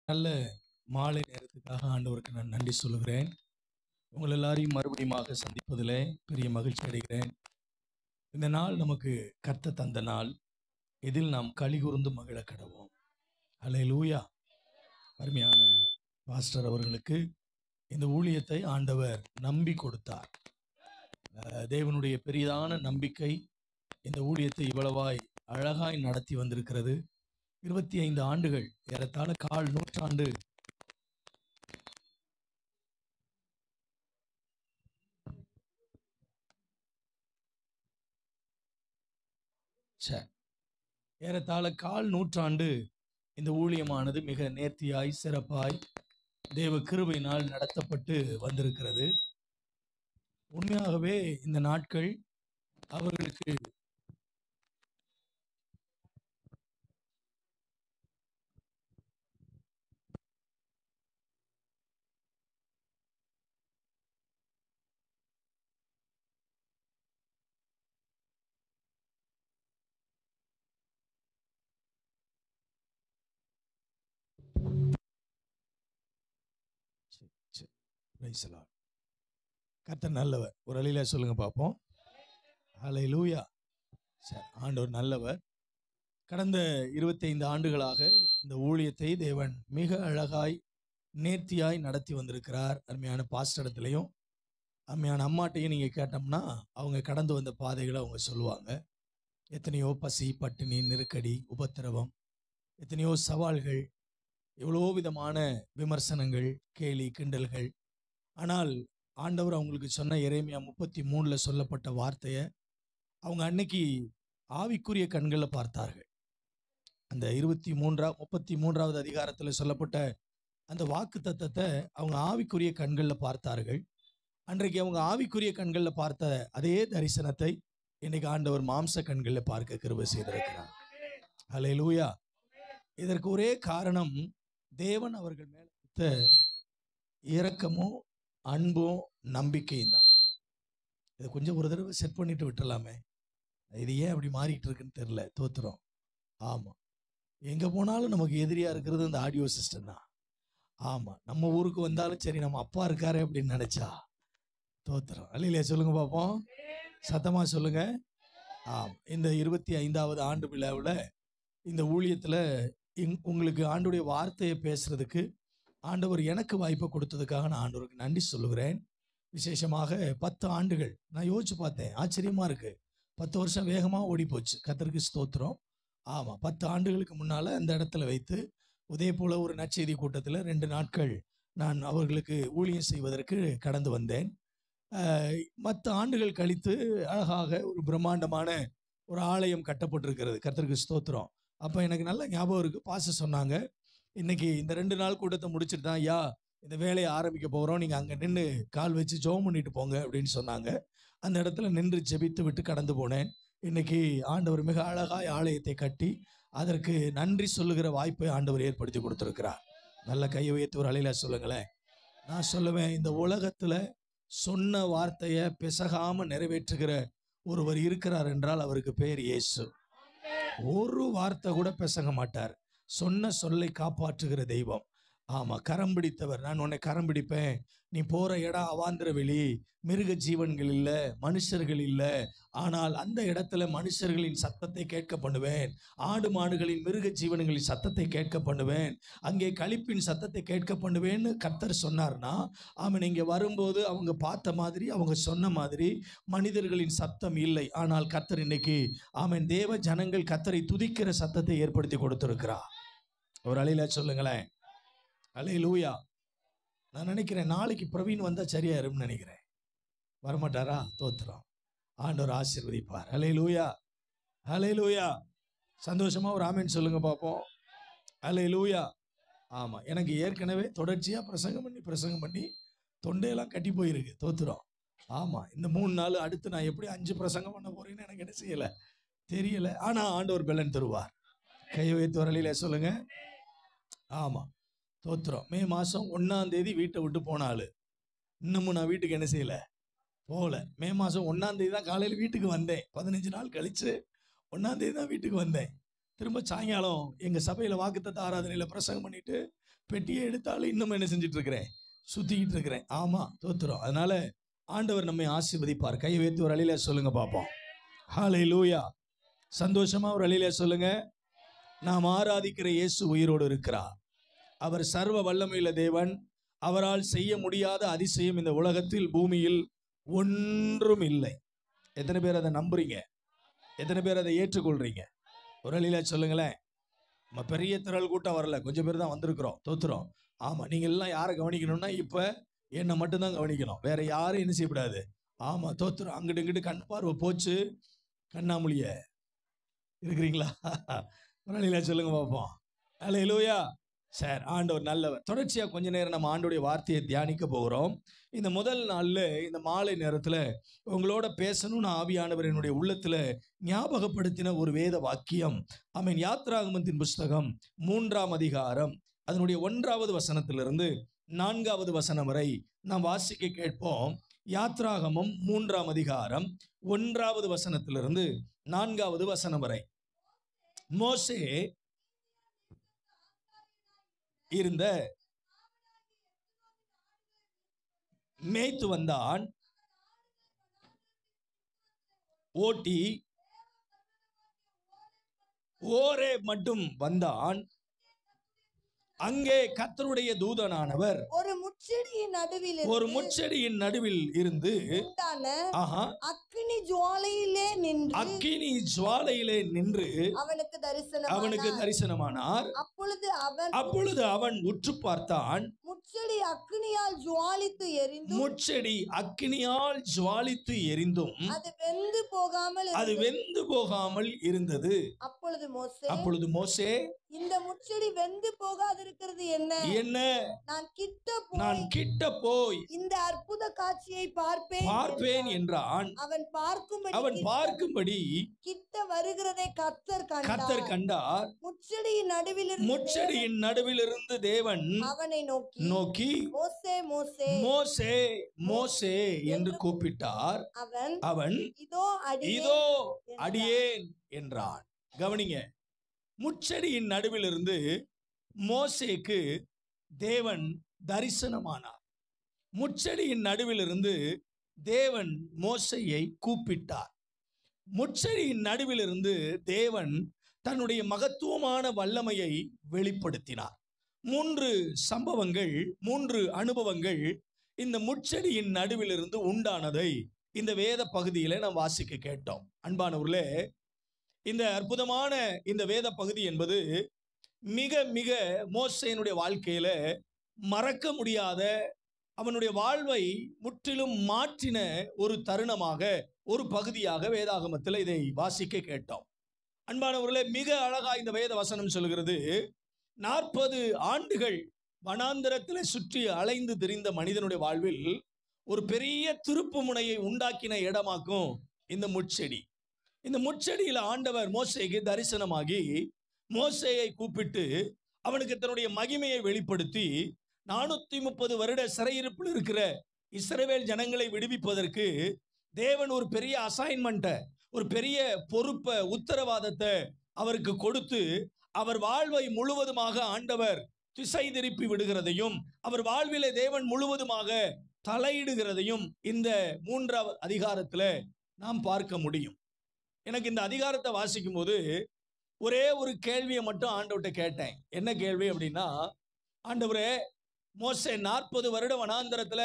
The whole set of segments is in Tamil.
நல்ல மாலை நேரத்துக்காக ஆண்டவருக்கு நான் நன்றி சொல்லுகிறேன். உங்கள் எல்லாரையும் மறுபடியுமாக சந்திப்பதிலே பெரிய மகிழ்ச்சி அடைகிறேன். இந்த நாள் நமக்கு கர்த்தர் தந்த நாள். இதில் நாம் களிகூர்ந்து மகிழ கடவோம். அல்லேலூயா. அருமையான பாஸ்டர் அவர்களுக்கு இந்த ஊழியத்தை ஆண்டவர் நம்பி கொடுத்தார். தேவனுடைய பெரிதான நம்பிக்கை இந்த ஊழியத்தை இவ்வளவாய் அழகாய் நடத்தி வந்திருக்கிறது. 25 ஆண்டுகள், ஏறத்தாழ கால் நூற்றாண்டு ஏறத்தாழ கால் நூற்றாண்டு இந்த ஊழியமானது மிக நேர்த்தியாய் சிறப்பாய் தேவ கிருபையினால் நடத்தப்பட்டு வந்திருக்கிறது. உண்மையாகவே இந்த நாட்கள் அவர்களுக்கு கர்த்தர் நல்லவர். ஒரு அலையில சொல்லுங்க பார்ப்போம். அல்லேலூயா. சரி, ஆண்டவர் நல்லவர். கடந்த 25 ஆண்டுகளாக இந்த ஊழியத்தை தேவன் மிக அழகாய் நேர்த்தியாய் நடத்தி வந்திருக்கிறார். அருமையான பாஸ்டரிடத்துலையும் அருமையான அம்மாட்டையும் நீங்கள் கேட்டோம்னா அவங்க கடந்து வந்த பாதைகளை அவங்க சொல்லுவாங்க. எத்தனையோ பசி, பட்டினி, நெருக்கடி, உபத்திரவம், எத்தனையோ சவால்கள், எவ்வளோ விதமான விமர்சனங்கள், கேலி கிண்டல்கள். ஆனால் ஆண்டவர் அவங்களுக்கு சொன்ன எரேமியா 33 சொல்லப்பட்ட வார்த்தையை அவங்க அன்னைக்கு ஆவிக்குரிய கண்களில் பார்த்தார்கள். அந்த 33வது அதிகாரத்தில் சொல்லப்பட்ட அந்த வாக்கு தத்தத்தை அவங்க ஆவிக்குரிய கண்களில் பார்த்தார்கள். அன்றைக்கு அவங்க ஆவிக்குரிய கண்களில் பார்த்த அதே தரிசனத்தை இன்னைக்கு ஆண்டவர் மாம்ச கண்களில் பார்க்க கிருபை செய்திருக்கிறார். அல்லேலூயா. இதற்கு ஒரே காரணம் தேவன் அவர்கள் மேல கொடுத்த இரக்கமும் அன்பும் நம்பிக்கையும் தான். இதை கொஞ்சம் ஒரு தடவை செட் பண்ணிட்டு விட்டுறலாமே. இது ஏன் அப்படி மாறிட்டு இருக்குன்னு தெரியல. தோத்துறோம். ஆமாம், எங்கே போனாலும் நமக்கு எதிரியாக இருக்கிறது இந்த ஆடியோ சிஸ்டம் தான். ஆமாம், நம்ம ஊருக்கு வந்தாலும் சரி நம்ம அப்பா இருக்காரு அப்படின்னு நினச்சா தோத்துறோம். அல்லையா? சொல்லுங்க பார்ப்போம், சத்தமாக சொல்லுங்க. இந்த 25வது ஆண்டு விழாவில் இந்த ஊழியத்தில் உங்களுக்கு ஆண்டுடைய வார்த்தையை பேசுறதுக்கு ஆண்டவர் எனக்கு வாய்ப்பை கொடுத்ததுக்காக நான் ஆண்டவருக்கு நன்றி சொல்லுகிறேன். விசேஷமாக 10 ஆண்டுகள் நான் யோசிச்சு பார்த்தேன், ஆச்சரியமா இருக்கு. 10 வருஷம் வேகமாக ஓடி போச்சு. கர்த்தருக்கு ஸ்தோத்திரம். ஆமாம், 10 ஆண்டுகளுக்கு முன்னால் அந்த இடத்துல வைத்து இதே போல ஒரு நற்செய்தி கூட்டத்தில் 2 நாட்கள் நான் அவர்களுக்கு ஊழியம் செய்வதற்கு கடந்து வந்தேன். மற்ற ஆண்டுகள் கழித்து அழகாக ஒரு பிரம்மாண்டமான ஒரு ஆலயம் கட்டப்பட்டிருக்கிறது. கர்த்தருக்கு ஸ்தோத்திரம். அப்போ எனக்கு நல்ல ஞாபகம் இருக்குது. பாச சொன்னாங்க, இன்னைக்கு இந்த 2 நாள் கூட்டத்தை முடிச்சுட்டு தான் ஐயா இந்த வேலையை ஆரம்பிக்க போகிறோம், நீங்கள் அங்கே நின்று கால் வச்சு ஜெபம் பண்ணிட்டு போங்க அப்படின்னு சொன்னாங்க. அந்த இடத்துல நின்று ஜெபித்து விட்டு கடந்து போனேன். இன்னைக்கு ஆண்டவர் மிக அழகாய் ஆலயத்தை கட்டி அதற்கு நன்றி சொல்லுகிற வாய்ப்பை ஆண்டவர் ஏற்படுத்தி கொடுத்துருக்கிறார். நல்ல கையை உயர்த்தி ஒரு அலையில சொல்லுங்களேன். நான் சொல்லுவேன், இந்த உலகத்தில் சொன்ன வார்த்தையை பிசகாமல் நிறைவேற்றுகிற ஒருவர் இருக்கிறார் என்றால் அவருக்கு பேர் இயேசு. ஒரு வார்த்தை கூட பிசக மாட்டார். சொன்ன சொல்லை காப்பாற்றுகிற தெய்வம். ஆமாம், கரம் பிடித்தவர். நான் உன்னை கரம் பிடிப்பேன், நீ போகிற இடம் அவாந்திர வெளி, மிருக ஜீவன்கள் இல்லை, மனுஷர்கள் இல்லை, ஆனால் அந்த இடத்துல மனுஷர்களின் சத்தத்தை கேட்க பண்ணுவேன், ஆடு மாடுகளின் மிருக ஜீவன்களின் சத்தத்தை கேட்க பண்ணுவேன், அங்கே களிப்பின் சத்தத்தை கேட்க பண்ணுவேன்னு கர்த்தர் சொன்னார்னா, அவன் இங்கே வரும்போது அவங்க பார்த்த மாதிரி அவங்க சொன்ன மாதிரி மனிதர்களின் சத்தம் இல்லை. ஆனால் கர்த்தர் இன்னைக்கு அவன் தேவ ஜனங்கள் கர்த்தரை துதிக்கிற சத்தத்தை ஏற்படுத்தி கொடுத்திருக்கிறார். ஒரு அலையில சொல்லுங்களேன். அல்லேலூயா. நான் நினைக்கிறேன் நாளைக்கு பிரவீன் வந்தால் சரியாயிரும்னு நினைக்கிறேன். வரமாட்டாரா? தோத்துறோம். ஆண்டவர் ஆசீர்வதிப்பார். அல்லேலூயா. அல்லேலூயா. சந்தோஷமா ஒரு ஆமென் சொல்லுங்க பார்ப்போம். அல்லேலூயா. ஆமாம், எனக்கு ஏற்கனவே தொடர்ச்சியாக பிரசங்கம் பண்ணி தொண்டையெல்லாம் கட்டி போயிருக்கு. தோத்துறோம். ஆமாம், இந்த 3 நாள் அடுத்து நான் எப்படி 5 பிரசங்கம் பண்ண போறேன்னு எனக்கு என்ன செய்யலை தெரியல. ஆனால் ஆண்டவர் பலன் தருவார். கையை வைத்து வரலையில சொல்லுங்க. ஆமாம், தோத்துறோம். மே மாதம் 1ஆம் தேதி வீட்டை விட்டு போனாள். இன்னமும் நான் வீட்டுக்கு என்ன செய்யலை, போகல. மே மாதம் 1ஆம் தேதி தான் காலையில் வீட்டுக்கு வந்தேன். 15 நாள் கழித்து 1ஆம் தேதி தான் வீட்டுக்கு வந்தேன். திரும்ப சாயங்காலம் எங்கள் சபையில் வாக்குத்தத்த ஆராதனையில் பிரசங்கம் பண்ணிவிட்டு பெட்டியை எடுத்தாலும் இன்னும் என்ன செஞ்சுட்டு இருக்கிறேன், சுத்திக்கிட்டு இருக்கிறேன். ஆமா, தோத்துறோம். அதனால ஆண்டவர் நம்மை ஆசீர்வதிப்பார். கையை வைத்து ஒரு அழியில சொல்லுங்க பார்ப்போம். ஹல்லேலூயா. சந்தோஷமா ஒரு அழியில சொல்லுங்க. நாம் ஆராதிக்கிற இயேசு உயிரோடு இருக்கிறார். அவர் சர்வ வல்லமையுள்ள தேவன். அவரால் செய்ய முடியாத அதிசயம் இந்த உலகத்தில் பூமியில் ஒன்றும் இல்லை. எத்தனை பேர் அதை நம்புறீங்க? எத்தனை பேர் அதை ஏற்றுக்கொள்றீங்க? ஒரு அழியில சொல்லுங்களேன். நம்ம பெரிய திரள் கூட்டம் வரல, கொஞ்சம் பேர் தான் வந்திருக்கிறோம். தோத்துறோம். ஆமா, நீங்க எல்லாம் யாரை கவனிக்கணும்னா இப்ப என்னை மட்டும்தான் கவனிக்கணும். வேற யாரும் என்ன செய்யக்கூடாது. ஆமா, தோத்துறோம். அங்கிட்டு இங்கிட்டு கண் பார்வை போச்சு. கண்ணாமொழிய இருக்கிறீங்களா? ஒரு அழியில சொல்லுங்க பார்ப்போம். ஹல்லேலூயா. சார், ஆண்டவர் நல்லவர். தொடர்ச்சியா கொஞ்ச நேரம் நம்ம ஆண்டோடைய வார்த்தையை தியானிக்க போகிறோம். இந்த முதல் நாள்ல இந்த மாலை நேரத்துல உங்களோட பேசணும்னு ஆவியானவர் என்னுடைய உள்ளத்துல ஞாபகப்படுத்தின ஒரு வேத வாக்கியம். ஆமென். யாத்ராகமத்தின் புஸ்தகம் 3ஆம் அதிகாரம் அதனுடைய 1வது வசனத்திலிருந்து 4வது வசனம் வரை நாம் வாசிக்க கேட்போம். யாத்ராகமம் 3ஆம் அதிகாரம் 1வது வசனத்திலிருந்து 4வது வசனம் வரை. மோசே இருந்த மேய்த்து வந்தான், ஓட்டி ஓரே மட்டும் வந்தான். அங்கே கர்த்தருடைய தூதனானவர் ஒரு முட்செடியின் நடுவில் இருந்து அக்கினி ஜுவாலையிலே நின்று அவனுக்கு தரிசனமானார். அப்பொழுது அவன் உற்று பார்த்தான். முட்செடி அக்கினியால் ஜுவாலித்து எரிந்தும் அது வெந்து போகாமல் இருந்தது. அப்பொழுது மோசே, இந்த முட்செடி வெந்து போகாதிருக்கிறது என்ன? நான் கிட்ட போய் இந்த அற்புத காட்சியை பார்ப்பேன் என்றான். அவன் பார்க்கும்படி கிட்ட வருகிறதை கர்த்தர் கண்டார். முட்செடியின் நடுவிலிருந்து தேவன் அவனை நோக்கி மோசே மோசே மோசே மோசே என்று கூப்பிட்டார். அவன் இதோ அடியேன் என்றான். கவனிங்க, முட்செடியின் நடுவிலிருந்து மோசேக்கு தேவன் தரிசனமானார். முட்செடியின் நடுவிலிருந்து தேவன் மோசேயை கூப்பிட்டார். முட்செடியின் நடுவிலிருந்து தேவன் தன்னுடைய மகத்துவமான வல்லமையை வெளிப்படுத்தினார். 3 சம்பவங்கள், 3 அனுபவங்கள் இந்த முட்செடியின் நடுவிலிருந்து உண்டானதை இந்த வேத பகுதியில நாம் வாசிக்க கேட்டோம். அன்பானவர்களே, இந்த அற்புதமான இந்த வேத பகுதி என்பது மிக மிக மோசேயினுடைய வாழ்க்கையில மறக்க முடியாத, அவனுடைய வாழ்வை முற்றிலும் மாற்றின ஒரு தருணமாக, ஒரு பகுதியாக வேதாகமத்தில் இதை வாசிக்க கேட்டோம். அன்பானவர்களே, மிக அழகா இந்த வேத வசனம் சொல்கிறது, 40 ஆண்டுகள் வனாந்தரத்தில் சுற்றி அலைந்து திரிந்த மனிதனுடைய வாழ்வில் ஒரு பெரிய திருப்பு முனையை உண்டாக்கின இடமாக்கும் இந்த முட்செடி. இந்த முட்செடியில் ஆண்டவர் மோசேக்கு தரிசனமாகி மோசேயை கூப்பிட்டு அவனுக்கு தன்னுடைய மகிமையை வெளிப்படுத்தி 430 வருட சிறையிருப்பில் இருக்கிற இஸ்ரவேல் ஜனங்களை விடுவிப்பதற்கு தேவன் ஒரு பெரிய அசைன்மெண்ட்டை, ஒரு பெரிய பொறுப்பை, உத்தரவாதத்தை அவருக்கு கொடுத்து அவர் வாழ்வை முழுவதுமாக ஆண்டவர் திசை திருப்பி விடுகிறதையும், அவர் வாழ்விலே தேவன் முழுவதுமாக தலையிடுகிறதையும் இந்த 3வது அதிகாரத்துல நாம் பார்க்க முடியும். எனக்கு இந்த அதிகாரத்தை வாசிக்கும் போது ஒரே ஒரு கேள்வியை மட்டும் ஆண்டவர்கிட்ட கேட்டேன். என்ன கேள்வி அப்படின்னா, ஆண்டவரே, மோசே 40 வருட வனாந்தரத்துல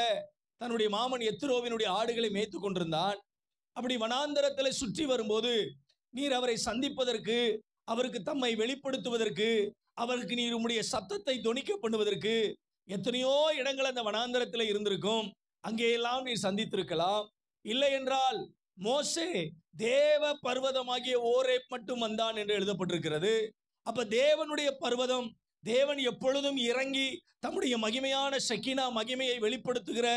தன்னுடைய மாமன் எத்ரோவினுடைய ஆடுகளை மேய்த்து கொண்டிருந்தான். அப்படி வனாந்தரத்துல சுற்றி வரும்போது நீர் அவரை சந்திப்பதற்கு, அவருக்கு தம்மை வெளிப்படுத்துவதற்கு, அவருக்கு நீர் உம்முடைய சத்தத்தை தொனிக்க பண்ணுவதற்கு எத்தனையோ இடங்கள் அந்த வனாந்தரத்தில் இருந்திருக்கும். அங்கேயெல்லாம் நீர் சந்தித்திருக்கலாம். இல்லை என்றால் மோசே தேவ பர்வதமாகிய ஓரேப் மட்டும் வந்தான் என்று எழுதப்பட்டிருக்கிறது. அப்ப தேவனுடைய பர்வதம், தேவன் எப்பொழுதும் இறங்கி தம்முடைய மகிமையான ஷெக்கினா மகிமையை வெளிப்படுத்துகிற,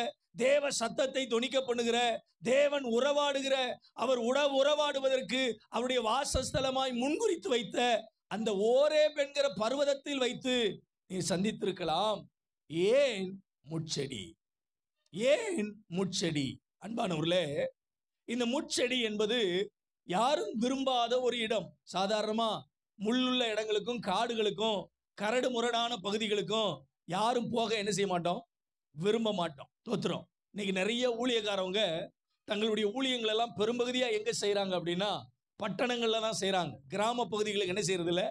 தேவ சத்தத்தை தொனிக்க பண்ணுகிற, தேவன் உறவாடுகிற, அவர் உறவாடுவதற்கு அவருடைய வாசஸ்தலமாய் முன்குறித்து வைத்த அந்த ஓரேப் என்கிற பர்வதத்தில் வைத்து நீ சந்தித்திருக்கலாம். ஏன் முட்செடி? ஏன் முட்செடி? அன்பானவர்களே, இந்த முட்செடி என்பது யாரும் விரும்பாத ஒரு இடம். சாதாரணமா முள்ளுள்ள இடங்களுக்கும், காடுகளுக்கும், கரடு முரடான பகுதிகளுக்கும் யாரும் போக என்ன செய்ய மாட்டோம், விரும்ப மாட்டோம். தோத்துறோம். இன்னைக்கு நிறைய ஊழியக்காரவங்க தங்களுடைய ஊழியங்கள் எல்லாம் பெரும்பகுதியா எங்க செய்யறாங்க அப்படின்னா பட்டணங்கள்ல தான் செய்யறாங்க. கிராம பகுதிகளுக்கு என்ன செய்யறது இல்ல,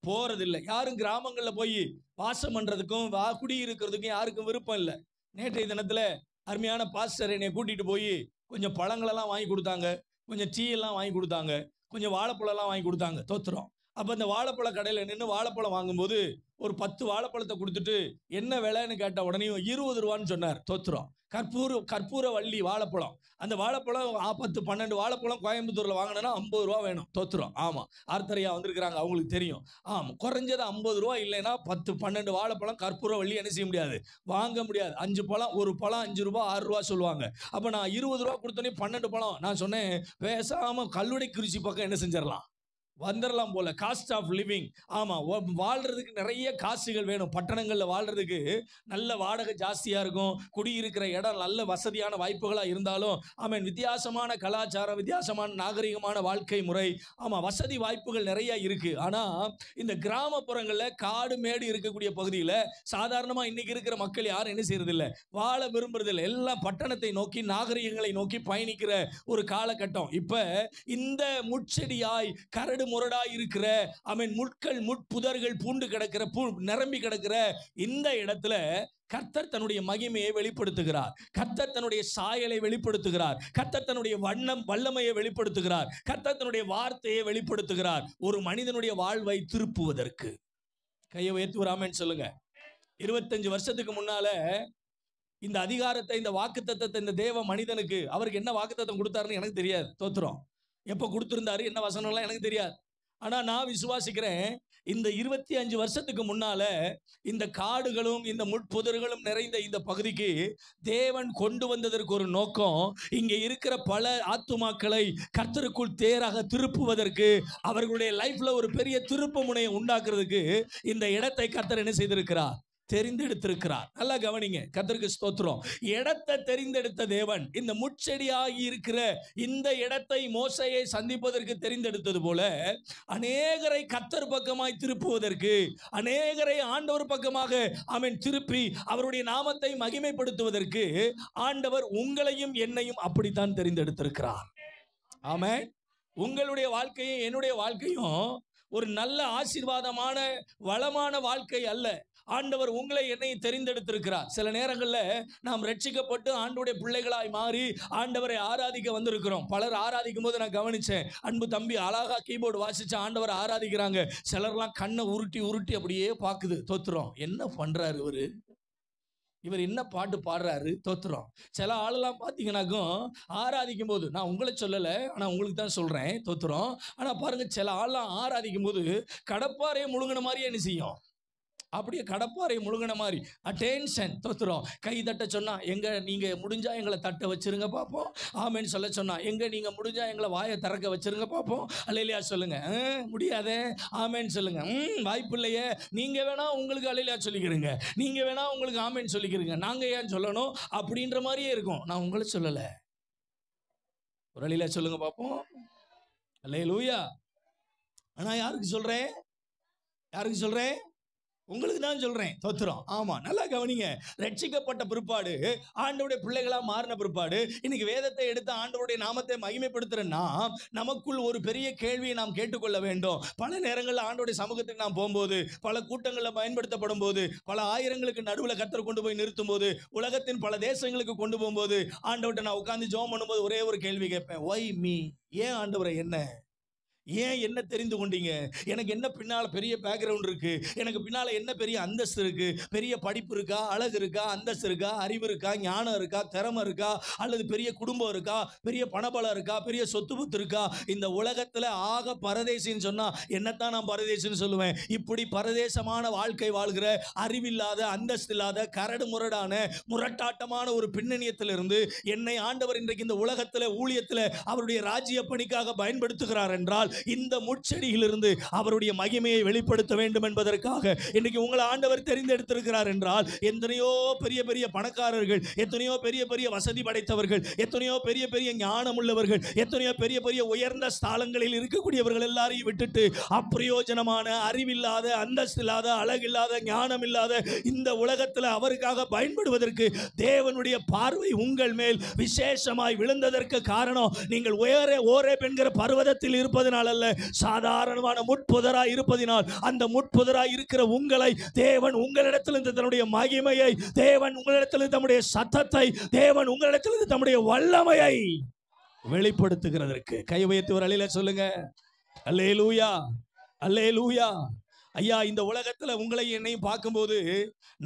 போறது இல்லை. யாரும் கிராமங்கள்ல போய் வாசம் பண்றதுக்கும் குடியிருக்கிறதுக்கும் யாருக்கும் விருப்பம் இல்லை. நேற்றைய தினத்துல அருமையான பாஸ்டர் என்னை கூட்டிட்டு போய் கொஞ்சம் பழங்களெல்லாம் வாங்கி கொடுத்தாங்க, கொஞ்சம் டீ எல்லாம் வாங்கி கொடுத்தாங்க, கொஞ்சம் வாழைப்பழம் எல்லாம் வாங்கி கொடுத்தாங்க. தோத்துறோம். அப்ப அந்த வாழைப்பழ கடையில நின்று வாழைப்பழம் வாங்கும்போது ஒரு 10 வாழைப்பழத்தை கொடுத்துட்டு என்ன விலைன்னு கேட்ட உடனே 20 ரூபான்னு சொன்னார். தோத்துறோம். கற்பூர வள்ளி வாழைப்பழம், அந்த வாழைப்பழம் 10-12 வாழைப்பழம் கோயம்புத்தூர்ல வாங்கினா 50 ரூபா வேணும். தோத்துறோம். ஆமா, ஆர்த்தரையா வந்திருக்கிறாங்க, அவங்களுக்கு தெரியும். ஆமா, குறைஞ்சது 50 ரூபா, இல்லைன்னா 10-12 வாழைப்பழம் கற்பூர வள்ளி என்ன செய்ய முடியாது, வாங்க முடியாது. 5 பழம், ஒரு பழம் 5 ரூபா 6 ரூபா சொல்லுவாங்க. அப்ப நான் 20 ரூபா கொடுத்தோன்னே 12 பழம். நான் சொன்னேன், பேசாம கல்லுடை குறிச்சி பக்கம் என்ன செஞ்சிடலாம், வந்துடலாம் போல. Cost of living. ஆமா, வாழ்றதுக்கு நிறைய காசுகள் வேணும். பட்டணங்கள்ல வாழ்றதுக்கு நல்ல வாடகை ஜாஸ்தியா இருக்கும், குடியிருக்கிற இடம் நல்ல வசதியான வாய்ப்புகளா இருந்தாலும் ஆமாம், வித்தியாசமான கலாச்சாரம், வித்தியாசமான நாகரிகமான வாழ்க்கை முறை, ஆமா, வசதி வாய்ப்புகள் நிறைய இருக்கு. ஆனா இந்த கிராமப்புறங்கள்ல காடு மேடு இருக்கக்கூடிய பகுதியில சாதாரணமா இன்னைக்கு இருக்கிற மக்கள் யாரும் என்ன செய்யறது இல்லை, வாழ விரும்புறது இல்லை. எல்லாம் பட்டணத்தை நோக்கி நாகரிகங்களை நோக்கி பயணிக்கிற ஒரு காலகட்டம். இப்ப இந்த முட்செடியாய் கரடு முரடாய் இருக்கிற முட்கள் முட்புதர்கள் பூண்டு கிடக்கிற நிரம்பி கிடக்கிற இந்த இடத்துல கர்த்தர் தன்னுடைய மகிமையை வெளிப்படுத்துகிறார். கர்த்தர் தன்னுடைய சாயலை வெளிப்படுத்துகிறார். கர்த்தர் தன்னுடைய வல்லமையை வெளிப்படுத்துகிறார். கர்த்தர் தன்னுடைய வார்த்தையை வெளிப்படுத்துகிறார். ஒரு மனிதனுடைய வாழ்வை திருப்புவதற்கு. கையை உயர்த்தி ஆமென் சொல்லுங்க. 25 வருஷத்துக்கு முன்னால இந்த அதிகாரத்தை, இந்த வாக்குத்தத்தத்தை இந்த தேவ மனிதனுக்கு அவருக்கு என்ன வாக்குத்தத்தம் கொடுத்தாருன்னு எனக்கு தெரியாது. தோத்துறோம். எப்ப கொடுத்திருந்தாரு, என்ன வசனம்லாம் எனக்கு தெரியாது. ஆனா நான் விசுவாசிக்கிறேன், இந்த 25 வருஷத்துக்கு முன்னால இந்த காடுகளும் இந்த முட்புதர்களும் நிறைந்த இந்த பகுதிக்கு தேவன் கொண்டு வந்ததற்கு ஒரு நோக்கம், இங்க இருக்கிற பல ஆத்துமாக்களை கர்த்தருக்குள் தேராக திருப்புவதற்கு, அவர்களுடைய லைஃப்ல ஒரு பெரிய திருப்பு முனையை உண்டாக்குறதுக்கு இந்த இடத்தை கர்த்தர் என்ன செய்திருக்கிறார், தெரிந்தெடுத்திருக்கிறார். நல்லா கவனிங்க. கர்த்தருக்கு ஸ்தோத்திரம். இடத்தை தெரிந்தெடுத்த தேவன் இந்த முட்செடியாகி இருக்கிற இந்த இடத்தை மோசேயை சந்திப்பதற்கு தெரிந்தெடுத்தது போல அநேகரை கர்த்தர் பக்கமாய் திருப்புவதற்கு, அநேகரை ஆண்டவர் பக்கமாக திருப்பி அவருடைய நாமத்தை மகிமைப்படுத்துவதற்கு ஆண்டவர் உங்களையும் என்னையும் அப்படித்தான் தெரிந்தெடுத்திருக்கிறார். ஆமென். உங்களுடைய வாழ்க்கையும் என்னுடைய வாழ்க்கையும் ஒரு நல்ல ஆசீர்வாதமான வளமான வாழ்க்கை அல்ல. ஆண்டவர் உங்களை என்னையும் தெரிந்தெடுத்திருக்கிறார். சில நேரங்களில் நாம் ரட்சிக்கப்பட்டு ஆண்டவருடைய பிள்ளைகளாய் மாறி ஆண்டவரை ஆராதிக்க வந்திருக்கிறோம். பலர் ஆராதிக்கும் போது நான் கவனிச்சேன், அன்பு தம்பி அழகா கீபோர்டு வாசிச்சு ஆண்டவரை ஆராதிக்கிறாங்க. சிலர்லாம் கண்ணை உருட்டி உருட்டி அப்படியே பார்க்குது. தோத்துறோம். என்ன பண்றாரு இவர் என்ன பாட்டு பாடுறாரு. தோத்துறோம். சில ஆளெல்லாம் பார்த்தீங்கன்னாக்கும் ஆராதிக்கும் போது, நான் உங்களை சொல்லலை, ஆனால் உங்களுக்கு தான் சொல்கிறேன். தோத்துறோம். ஆனால் பாருங்க, சில ஆள்லாம் ஆராதிக்கும் போது கடப்பாறையை முழுங்கின மாதிரியே என்ன செய்யும், அப்படியே கடப்பாறை முழுங்கின மாதிரி அட்டென்ஷன். தோத்துறோம். கை தட்ட சொன்னா எங்க நீங்க முடிஞ்சா எங்களை தட்ட வச்சிருங்க பார்ப்போம். ஆமென் சொல்ல சொன்னா எங்க நீங்க முடிஞ்சா எங்களை வாயை திறக்க வச்சிருங்க பார்ப்போம். அல்லேலூயா சொல்லுங்க. முடியாதே. ஆமென் சொல்லுங்க. வாய்ப்பு இல்லையே. நீங்க வேணா உங்களுக்கு அல்லேலூயா சொல்லிக்கிறீங்க, நீங்க வேணா உங்களுக்கு ஆமென் சொல்லிக்கிறீங்க, நாங்க ஏன் சொல்லணும் அப்படின்ற மாதிரியே இருக்கும். நான் உங்களை சொல்லல. ஒரு அல்லேலூயா சொல்லுங்க பார்ப்போம். அல்லேலூயா. ஆனா யாருக்கு சொல்றேன், யாருக்கு சொல்றேன், உங்களுக்கு தான் சொல்றேன். தோத்துறோம். ஆமா, நல்லா கவனிங்க. ரட்சிக்கப்பட்ட பிற்பாடு, ஆண்டவருடைய பிள்ளைகளா மாறின பிற்பாடு, இன்னைக்கு வேதத்தை எடுத்து ஆண்டவருடைய நாமத்தை மகிமைப்படுத்துறேன்னா நமக்குள் ஒரு பெரிய கேள்வியை நாம் கேட்டுக்கொள்ள வேண்டும். பல நேரங்களில் ஆண்டவருடைய சமூகத்துக்கு நாம் போகும்போது, பல கூட்டங்களில் பயன்படுத்தப்படும் போது, பல ஆயிரங்களுக்கு நடுவில் கர்த்தர் கொண்டு போய் நிறுத்தும் போது, உலகத்தின் பல தேசங்களுக்கு கொண்டு போகும்போது, ஆண்டவர்கிட்ட நான் உட்கார்ந்து ஜெபம் பண்ணும்போது ஒரே ஒரு கேள்வி கேட்பேன், ஒய் மீ? ஏன் ஆண்டவரை, ஏன் என்ன தெரிந்து கொண்டீங்க? எனக்கு என்ன பின்னால் பெரிய பேக்ரவுண்ட் இருக்கு, எனக்கு பின்னால என்ன பெரிய அந்தஸ்து இருக்கு, பெரிய படிப்பு இருக்கா, அழகு இருக்கா, அந்தஸ்து இருக்கா, அறிவு இருக்கா, ஞானம் இருக்கா, திறமை இருக்கா, அல்லது பெரிய குடும்பம் இருக்கா, பெரிய பணபலம் இருக்கா, பெரிய சொத்து புத்து இருக்கா? இந்த உலகத்துல ஆக பரதேசின்னு சொன்னா என்னத்தான் நான் பரதேசின்னு சொல்லுவேன். இப்படி பரதேசமான வாழ்க்கை வாழ்கிற, அறிவில்லாத, அந்தஸ்து இல்லாத, கரடு முரடான, முரட்டாட்டமான ஒரு பின்னணியத்திலிருந்து என்னை ஆண்டவர் இன்றைக்கு இந்த உலகத்துல ஊழியத்துல அவருடைய ராஜ்ய பணிக்காக பயன்படுத்துகிறார் என்றால் இந்த முட்செடியிலிருந்து அவருடைய மகிமையை வெளிப்படுத்த வேண்டும் என்பதற்காக இன்னைக்கு உங்களை ஆண்டவர் தெரிந்தெடுத்திருக்கிறார் என்றால், எத்தனையோ பெரிய பெரிய பணக்காரர்கள், எத்தனையோ பெரிய பெரிய வசதி படைத்தவர்கள், எத்தனையோ பெரிய பெரிய ஞானம் உள்ளவர்கள், எத்தனையோ பெரிய பெரிய உயர்ந்த ஸ்தானங்களில் இருக்கக்கூடியவர்கள் எல்லாரையும் விட்டுட்டு அப்பிரயோஜனமான, அறிவில்லாத, அந்தஸ்தில்லாத, அழகில்லாத, ஞானம் இல்லாத இந்த உலகத்தில் அவருக்காக பயன்படுவதற்கு தேவனுடைய பார்வை உங்கள் மேல் விசேஷமாய் விழுந்ததற்கு காரணம் நீங்கள் ஓரேப் என்கிற பர்வதத்தில் இருப்பதனால் அல்ல, சாதாரணமான முட்புதராய் இருப்பதினால். அந்த முட்புதராய் இருக்கிற உங்களை தேவன் உங்களிடத்திலிருந்து தன்னுடைய மகிமையை, தேவன் உங்களிடத்திலிருந்து தம்முடைய சத்தத்தை, தேவன் உங்களிடத்திலிருந்து தம்முடைய வல்லமையை வெளிப்படுத்துகிறதற்கு. கை உயர்த்தி ஒரு அல்லேலூயா சொல்லுங்க. அல்லேலூயா, அல்லேலூயா. ஐயா, இந்த உலகத்தில் உங்களை என்னையும் பார்க்கும்போது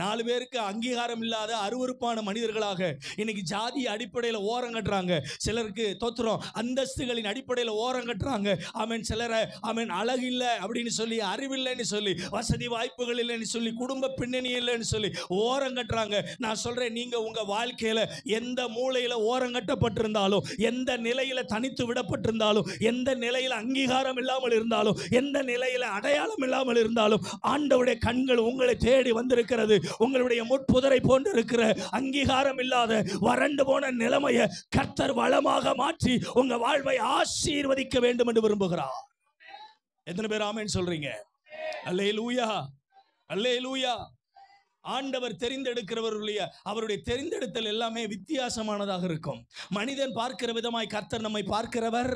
4 பேருக்கு அங்கீகாரம் இல்லாத அருவருப்பான மனிதர்களாக இன்னைக்கு ஜாதி அடிப்படையில் ஓரம் கட்டுறாங்க. சிலருக்கு தோத்துறோம் அந்தஸ்துகளின் அடிப்படையில் ஓரம் கட்டுறாங்க. ஆமேன். சிலரை ஆமேன் அழகு இல்லை அப்படின்னு சொல்லி, அறிவில்லைன்னு சொல்லி, வசதி வாய்ப்புகள் இல்லைன்னு சொல்லி, குடும்ப பின்னணி இல்லைன்னு சொல்லி ஓரம் கட்டுறாங்க. நான் சொல்றேன், நீங்க உங்க வாழ்க்கையில எந்த மூலையில ஓரம் கட்டப்பட்டிருந்தாலும், எந்த நிலையில தனித்து விடப்பட்டிருந்தாலும், எந்த நிலையில அங்கீகாரம் இல்லாமல் இருந்தாலும், எந்த நிலையில அடையாளம் இல்லாமல் இருந்தாலும், ஆண்டவருடைய கண்கள் உங்களை தேடி வந்திருக்கிறது. உங்களுடைய முட்புதரை போன்று இருக்கிற அங்கீகாரம் இல்லாத வறண்டு போன நிலைமையை கர்த்தர் வளமாக மாற்றி உங்க வாழ்வை ஆசீர்வதிக்க வேண்டும் என்று விரும்புகிறார். எத்தனை பேர் ஆமென் சொல்றீங்க? அல்லேலூயா, அல்லேலூயா. ஆண்டவர் தெரிந்தெடுக்கிறவருடைய அவருடைய தெரிந்தெடுத்தல் எல்லாமே வித்தியாசமானதாக இருக்கும். மனிதன் பார்க்கிற விதமாய் கர்த்தர் நம்மை பார்க்கிறவர்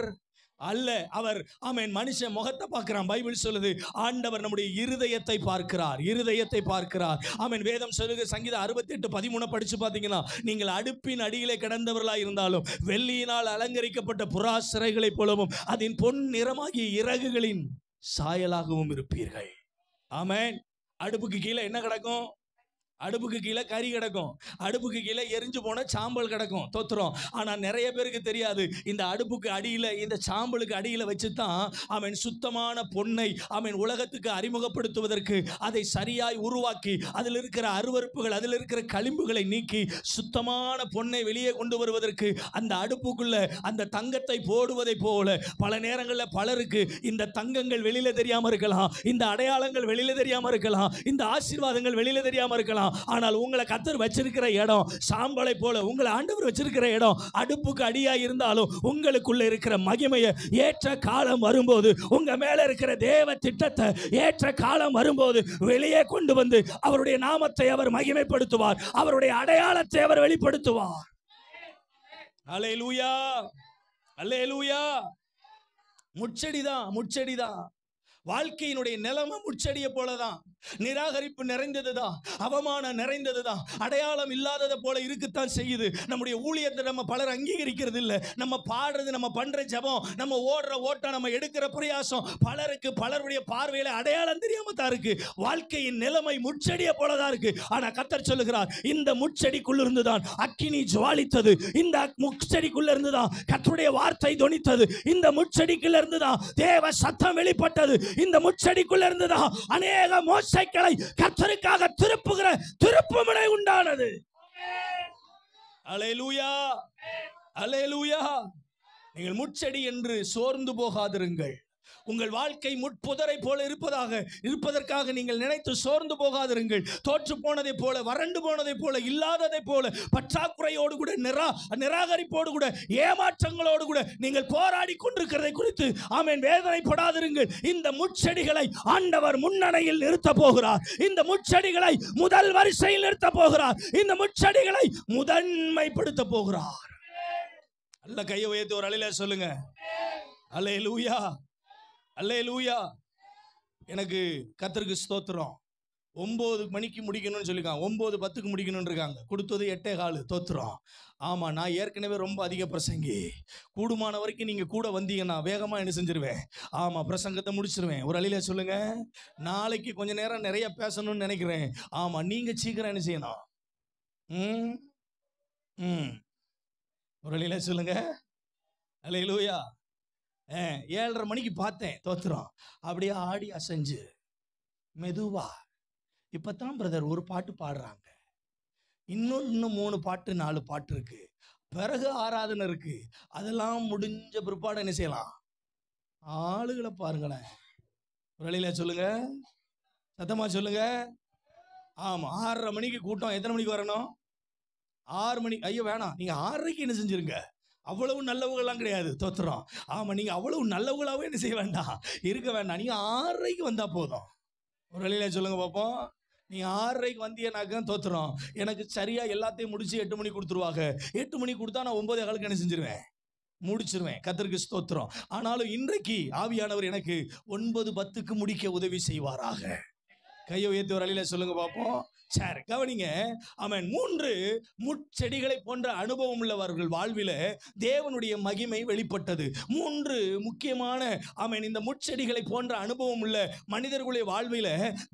அல்ல. அவர் ஆமென் மனுஷன் முகத்தை பார்க்கிறான். பைபிள் சொல்லுது ஆண்டவர் நம்முடைய இருதயத்தை பார்க்கிறார், இருதயத்தை பார்க்கிறார். ஆமென். வேதம் சொல்லுது, சங்கீதம் 68:13 படிச்சு பார்த்தீங்கன்னா, நீங்கள் அடுப்பின் அடியிலே கிடந்தவர்களாக இருந்தாலும் வெள்ளியினால் அலங்கரிக்கப்பட்ட புறா சிறைகளைப் போலவும் அதன் பொன் நிறமாகிய இறகுகளின் சாயலாகவும் இருப்பீர்கள். ஆமென். அடுப்புக்கு கீழே என்ன கிடக்கும்? அடுப்புக்கு கீழே கறி கிடக்கும், அடுப்புக்கு கீழே எரிஞ்சு போன சாம்பல் கிடக்கும். தோத்துறோம். ஆனால் நிறைய பேருக்கு தெரியாது, இந்த அடுப்புக்கு அடியில், இந்த சாம்பலுக்கு அடியில் வச்சு தான் அவன் சுத்தமான பொன்னை அவன் உலகத்துக்கு அறிமுகப்படுத்துவதற்கு அதை சரியாய் உருவாக்கி, அதில் இருக்கிற அருவருப்புகள், அதில் இருக்கிற களிம்புகளை நீக்கி சுத்தமான பொன்னை வெளியே கொண்டு வருவதற்கு அந்த அடுப்புக்குள்ள அந்த தங்கத்தை போடுவதை போல பல நேரங்களில் பலருக்கு இந்த தங்கங்கள் வெளியில தெரியாம இருக்கலாம், இந்த அடையாளங்கள் வெளியில தெரியாம இருக்கலாம், இந்த ஆசீர்வாதங்கள் வெளியில தெரியாம இருக்கலாம். ஆனால் உங்களை கர்த்தர் வச்சிருக்கிற இடம் சாம்பலை போல, உங்களை ஆண்டவர் வச்சிருக்கிற இடம் அடுப்புக்கு அடியா இருந்தாலும் உங்களுக்குள்ள இருக்கிற மகிமையை ஏற்ற காலம் வரும்போது, உங்க மேல இருக்கிற தேவ திட்டத்தை ஏற்ற காலம் வரும்போது வெளியே கொண்டு வந்து அவருடைய நாமத்தை அவர் மகிமைப்படுத்துவார், அவருடைய அடையாளத்தை அவர் வெளிப்படுத்துவார். அல்லேலூயா, அல்லேலூயா. முட்செடிதான், முட்செடிதான். வாழ்க்கையினுடைய நிலைமை முட்செடியை போலதான். நிராகரிப்பு நிறைந்ததுதான், அவமானம் நிறைந்ததுதான், அடையாளம் இல்லாததை போல இருக்குத்தான் செய்யுது. நம்முடைய ஊழியத்தை நம்ம பலர் அங்கீகரிக்கிறது இல்லை. நம்ம பாடுறது, நம்ம பண்ற ஜெபம், நம்ம ஓடுற ஓட்டம், நம்ம எடுக்கிற பிரயாசம் பலருக்கு பலருடைய பார்வையில அடையாளம் தெரியாம தான் இருக்கு. வாழ்க்கையின் நிலைமை முட்செடியை போலதான் இருக்கு. ஆனா கர்த்தர் சொல்லுகிறார், இந்த முட்செடிக்குள்ள இருந்துதான் அக்கினி ஜுவாலித்தது, இந்த முட்செடிக்குள்ள இருந்துதான் கர்த்தருடைய வார்த்தை தொனித்தது, இந்த முட்செடிக்குள்ள இருந்துதான் தேவ சத்தம் வெளிப்பட்டது, இந்த முட்செடிக்குள்ள இருந்துதான் அநேக மோசைகளை கர்த்தருக்காக திருப்புகிற திருப்புமுனை உண்டானது. அல்லேலூயா, அல்லேலூயா. நீங்கள் முட்செடி என்று சோர்ந்து போகாதிருங்கள். உங்கள் வாழ்க்கை முட்புதரை போல இருப்பதற்காக நீங்கள் நினைத்து சோர்ந்து போகாதிருங்கள். தோற்று போனதை போல, வறண்டு போனதை போல, இல்லாததை போல, பற்றாக்குறையோடு கூட, நிராகரிப்போடு கூட, ஏமாற்றங்களோடு கூட நீங்கள் போராடி கொண்டிருக்கிறதை குறித்து ஆமென் வேதனைப்படாதிருங்கள். இந்த முட்செடிகளை ஆண்டவர் முன்னணியில் நிறுத்த போகிறார். இந்த முட்செடிகளை முதல் வரிசையில் நிறுத்த போகிறார். இந்த முட்செடிகளை முதன்மைப்படுத்த போகிறார். அல்ல கையை உயர்த்தி ஒரு அல்லேலூயா சொல்லுங்க. அல்லேலூயா, அல்லேலூயா. எனக்கு கர்த்தருக்கு ஸ்தோத்திரம். 9 மணிக்கு முடிக்கணும்னு சொல்லிருக்காங்க, 9:10 முடிக்கணும்னு இருக்காங்க. கொடுத்தது 8:15. தோத்துறோம். ஆமா, நான் ஏற்கனவே ரொம்ப அதிக பிரசங்கி. கூடுமான வரைக்கும் நீங்க கூட வந்தீங்கன்னா வேகமா என்ன செஞ்சிருவேன்? ஆமா, பிரசங்கத்தை முடிச்சிருவேன். ஒரு அல்லேலூயா சொல்லுங்க. நாளைக்கு கொஞ்ச நேரம் நிறைய பேசணும்னு நினைக்கிறேன். ஆமா, நீங்க சீக்கிரம் என்ன செய்யணும்? ஒரு அல்லேலூயா சொல்லுங்க. அல்லேலூயா. 7:30 மணிக்கு பார்த்தேன். தோத்துறோம். அப்படியே ஆடி அசைஞ்சு மெதுவா இப்பதான் பிரதர் ஒரு பாட்டு பாடுறாங்க, இன்னும் 3 பாட்டு 4 பாட்டு இருக்கு, பிறகு ஆராதனை இருக்கு. அதெல்லாம் முடிஞ்ச பிற்பாடு என்ன செய்யலாம்? ஆளுகளை பாருங்களேன். வெளியில சொல்லுங்க, சத்தமா சொல்லுங்க. ஆமா, 6:30 மணிக்கு கூட்டம். எத்தனை மணிக்கு வரணும்? 6 மணி. ஐயோ வேணாம், நீங்க 6:30க்கு என்ன செஞ்சிருங்க. அவ்வளவு நல்லவங்களாம் கிடையாது, தோத்துறோம். ஆமா, நீங்க அவ்வளவு நல்லவங்களாவே என்ன செய்ய வேண்டாம், இருக்க வேண்டாம். நீங்க 6:30க்கு வந்தா போதும். ஒரு வெளியில சொல்லுங்க பார்ப்போம். நீங்க 6:30க்கு வந்தீங்கன்னாக்க தோத்துறோம். எனக்கு சரியா எல்லாத்தையும் முடிச்சு 8 மணிக்கு கொடுத்துருவாங்க. 8 மணிக்கு கொடுத்தா நான் 9:15க்கு என்ன செஞ்சிருவேன், முடிச்சிருவேன். கர்த்தருக்கு ஸ்தோத்திரம். ஆனாலும் இன்றைக்கு ஆவியானவர் எனக்கு 9:10க்கு முடிக்க உதவி செய்வாராக. கையை உயர்த்தி ஒரு அழியில சொல்லுங்க பார்ப்போம். சரி, கவனிங்க. ஆமென். 3 முட்செடிகளை போன்ற அனுபவம் உள்ளவர்கள் வாழ்வில தேவனுடைய மகிமை வெளிப்பட்டது. 3 முக்கியமான ஆமென் இந்த முட்செடிகளை போன்ற அனுபவம் உள்ள மனிதர்களுடைய வாழ்வில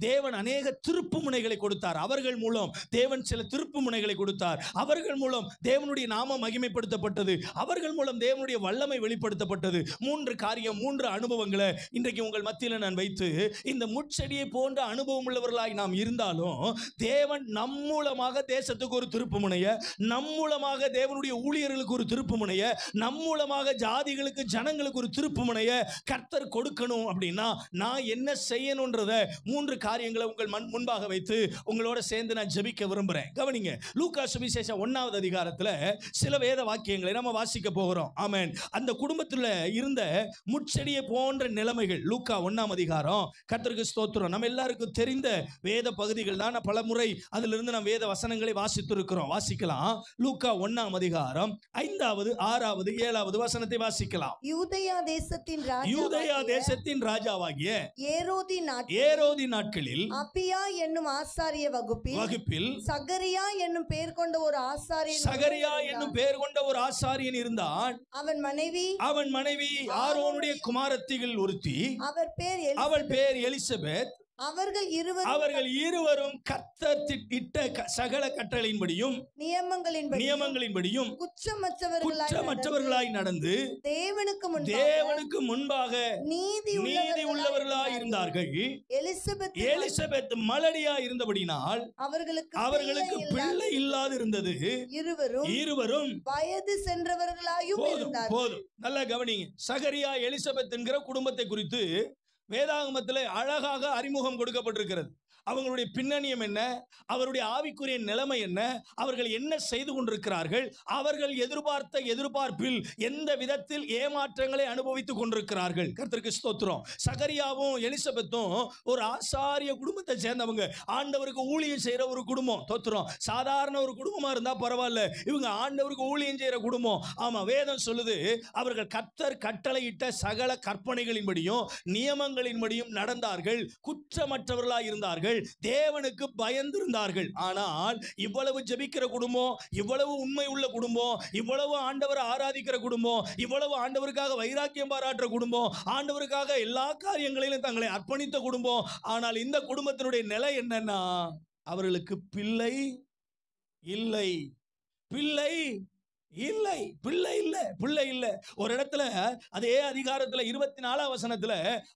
தேவன் அநேக திருப்பு முனைகளை கொடுத்தார். அவர்கள் மூலம் தேவன் சில திருப்பு முனைகளை கொடுத்தார். அவர்கள் மூலம் தேவனுடைய நாமம் மகிமைப்படுத்தப்பட்டது. அவர்கள் மூலம் தேவனுடைய வல்லமை வெளிப்படுத்தப்பட்டது. 3 காரியம், 3 அனுபவங்களை இன்றைக்கு உங்கள் மத்தியில் நான் வைத்து, இந்த முட்செடியை போன்ற அனுபவம் உள்ளவர்களாய் நாம் இருந்தாலும் தேவன் நம் மூலமாக தேசத்துக்கு ஒரு திருப்பு முனைய, நம் மூலமாக தேவனுடைய ஊழியர்களுக்கு ஒரு திருப்பு முனைய, நம் மூலமாக ஜாதிகளுக்கு ஜனங்களுக்கு ஒரு திருப்பு முனைய கர்த்தர் கொடுக்கணும். அப்படின்னா நான் என்ன செய்யணும்ன்றத 3 காரியங்களை உங்கள் முன்பாக வைத்து உங்களோட சேர்ந்து நான் ஜெபிக்க விரும்புறேன். கவனிங்க. லூக்கா சுவிசேஷம் 1வது அதிகாரத்துல சில வேத வாக்கியங்களை நம்ம வாசிக்க போகிறோம். ஆமென். அந்த குடும்பத்துல இருந்த முட்செடியை போன்ற நிலைமைகள் லூக்கா 1ஆம் அதிகாரம். கர்த்தருக்கு ஸ்தோத்திரம். நம்ம எல்லாருக்கும் தெரிந்த வேத பகுதிகள் தான். பல முறை அதிலிருந்து நாம் வேத வசனங்களை வாசித்து இருக்கிறோம். வாசிக்கலாம். லூக்கா 1ஆம் அதிகாரம் 5வது 6வது 7வது வசனத்தை வாசிக்கலாம். யூதேயா தேசத்தின் ராஜாவாகிய ஏரோதி நாட்களில் அபியா என்னும் ஆசாரிய வகுப்பில் சகரியா என்னும் பெயர் கொண்ட ஒரு ஆசாரியன் இருந்தான். அவன் மனைவி ஆரோனுடைய குமாரத்திகள் ஒருத்தி. அவள் பேர் எலிசபெத். அவர்கள் இருவரும் கர்த்தர் இட்ட சகல கட்டளையின்படியும் நியமங்களின்படியும் குற்றமற்றவர்களாய் நடந்து தேவனுக்கு முன்பாக நீதி உள்ளவர்களாய் இருந்தார்கள். எலிசபெத் மலடியாய் இருந்தபடினால் அவர்களுக்கு பிள்ளை இல்லாது இருந்தது. இருவரும் வயது சென்றவர்களாயும் இருந்தார்கள். போதும், நல்லா கவனிங்க. சகரியா எலிசபெத் என்கிற குடும்பத்தை குறித்து வேதாகமத்தில் அழகாக அறிமுகம் கொடுக்கப்பட்டிருக்கிறது. அவங்களுடைய பின்னணியம் என்ன, அவருடைய ஆவிக்குரிய நிலைமை என்ன, அவர்கள் என்ன செய்து கொண்டிருக்கிறார்கள், அவர்கள் எதிர்பார்த்த எதிர்பார்ப்பில் எந்த விதத்தில் ஏமாற்றங்களை அனுபவித்துக் கொண்டிருக்கிறார்கள். கர்த்தருக்கு ஸ்தோத்திரம். சகரியாவும் எலிசபெத்தும் ஒரு ஆசாரிய குடும்பத்தை சேர்ந்தவங்க. ஆண்டவருக்கு ஊழியம் செய்யற ஒரு குடும்பம். தோத்திரம். சாதாரண ஒரு குடும்பமா இருந்தா பரவாயில்ல, இவங்க ஆண்டவருக்கு ஊழியம் செய்யற குடும்பம். ஆமா, வேதம் சொல்லுது அவர்கள் கர்த்தர் கட்டளையிட்ட சகல கற்பனைகளின்படியும் நியமங்களின்படியும் நடந்தார்கள். குற்றமற்றவர்களாய் இருந்தார்கள். தேவனுக்கு பயந்திருந்தார்கள். ஆனால் இவ்வளவு ஜெபிக்கிற குடும்பம், இவ்வளவு உண்மை உள்ள குடும்பம், இவ்வளவு ஆண்டவரை ஆராதிக்கிற குடும்பம், இவ்வளவு ஆண்டவருக்காக வைராக்கியம் பாராட்டுற குடும்பம், ஆண்டவருக்காக எல்லா காரியங்களிலும் தங்களை அர்ப்பணித்த குடும்பம். ஆனால் இந்த குடும்பத்தினுடைய நிலை என்னன்னா, அவர்களுக்கு பிள்ளை இல்லை. ஒரு இடத்துல அதே அதிகாரத்துல 24ஆம் வசனத்துல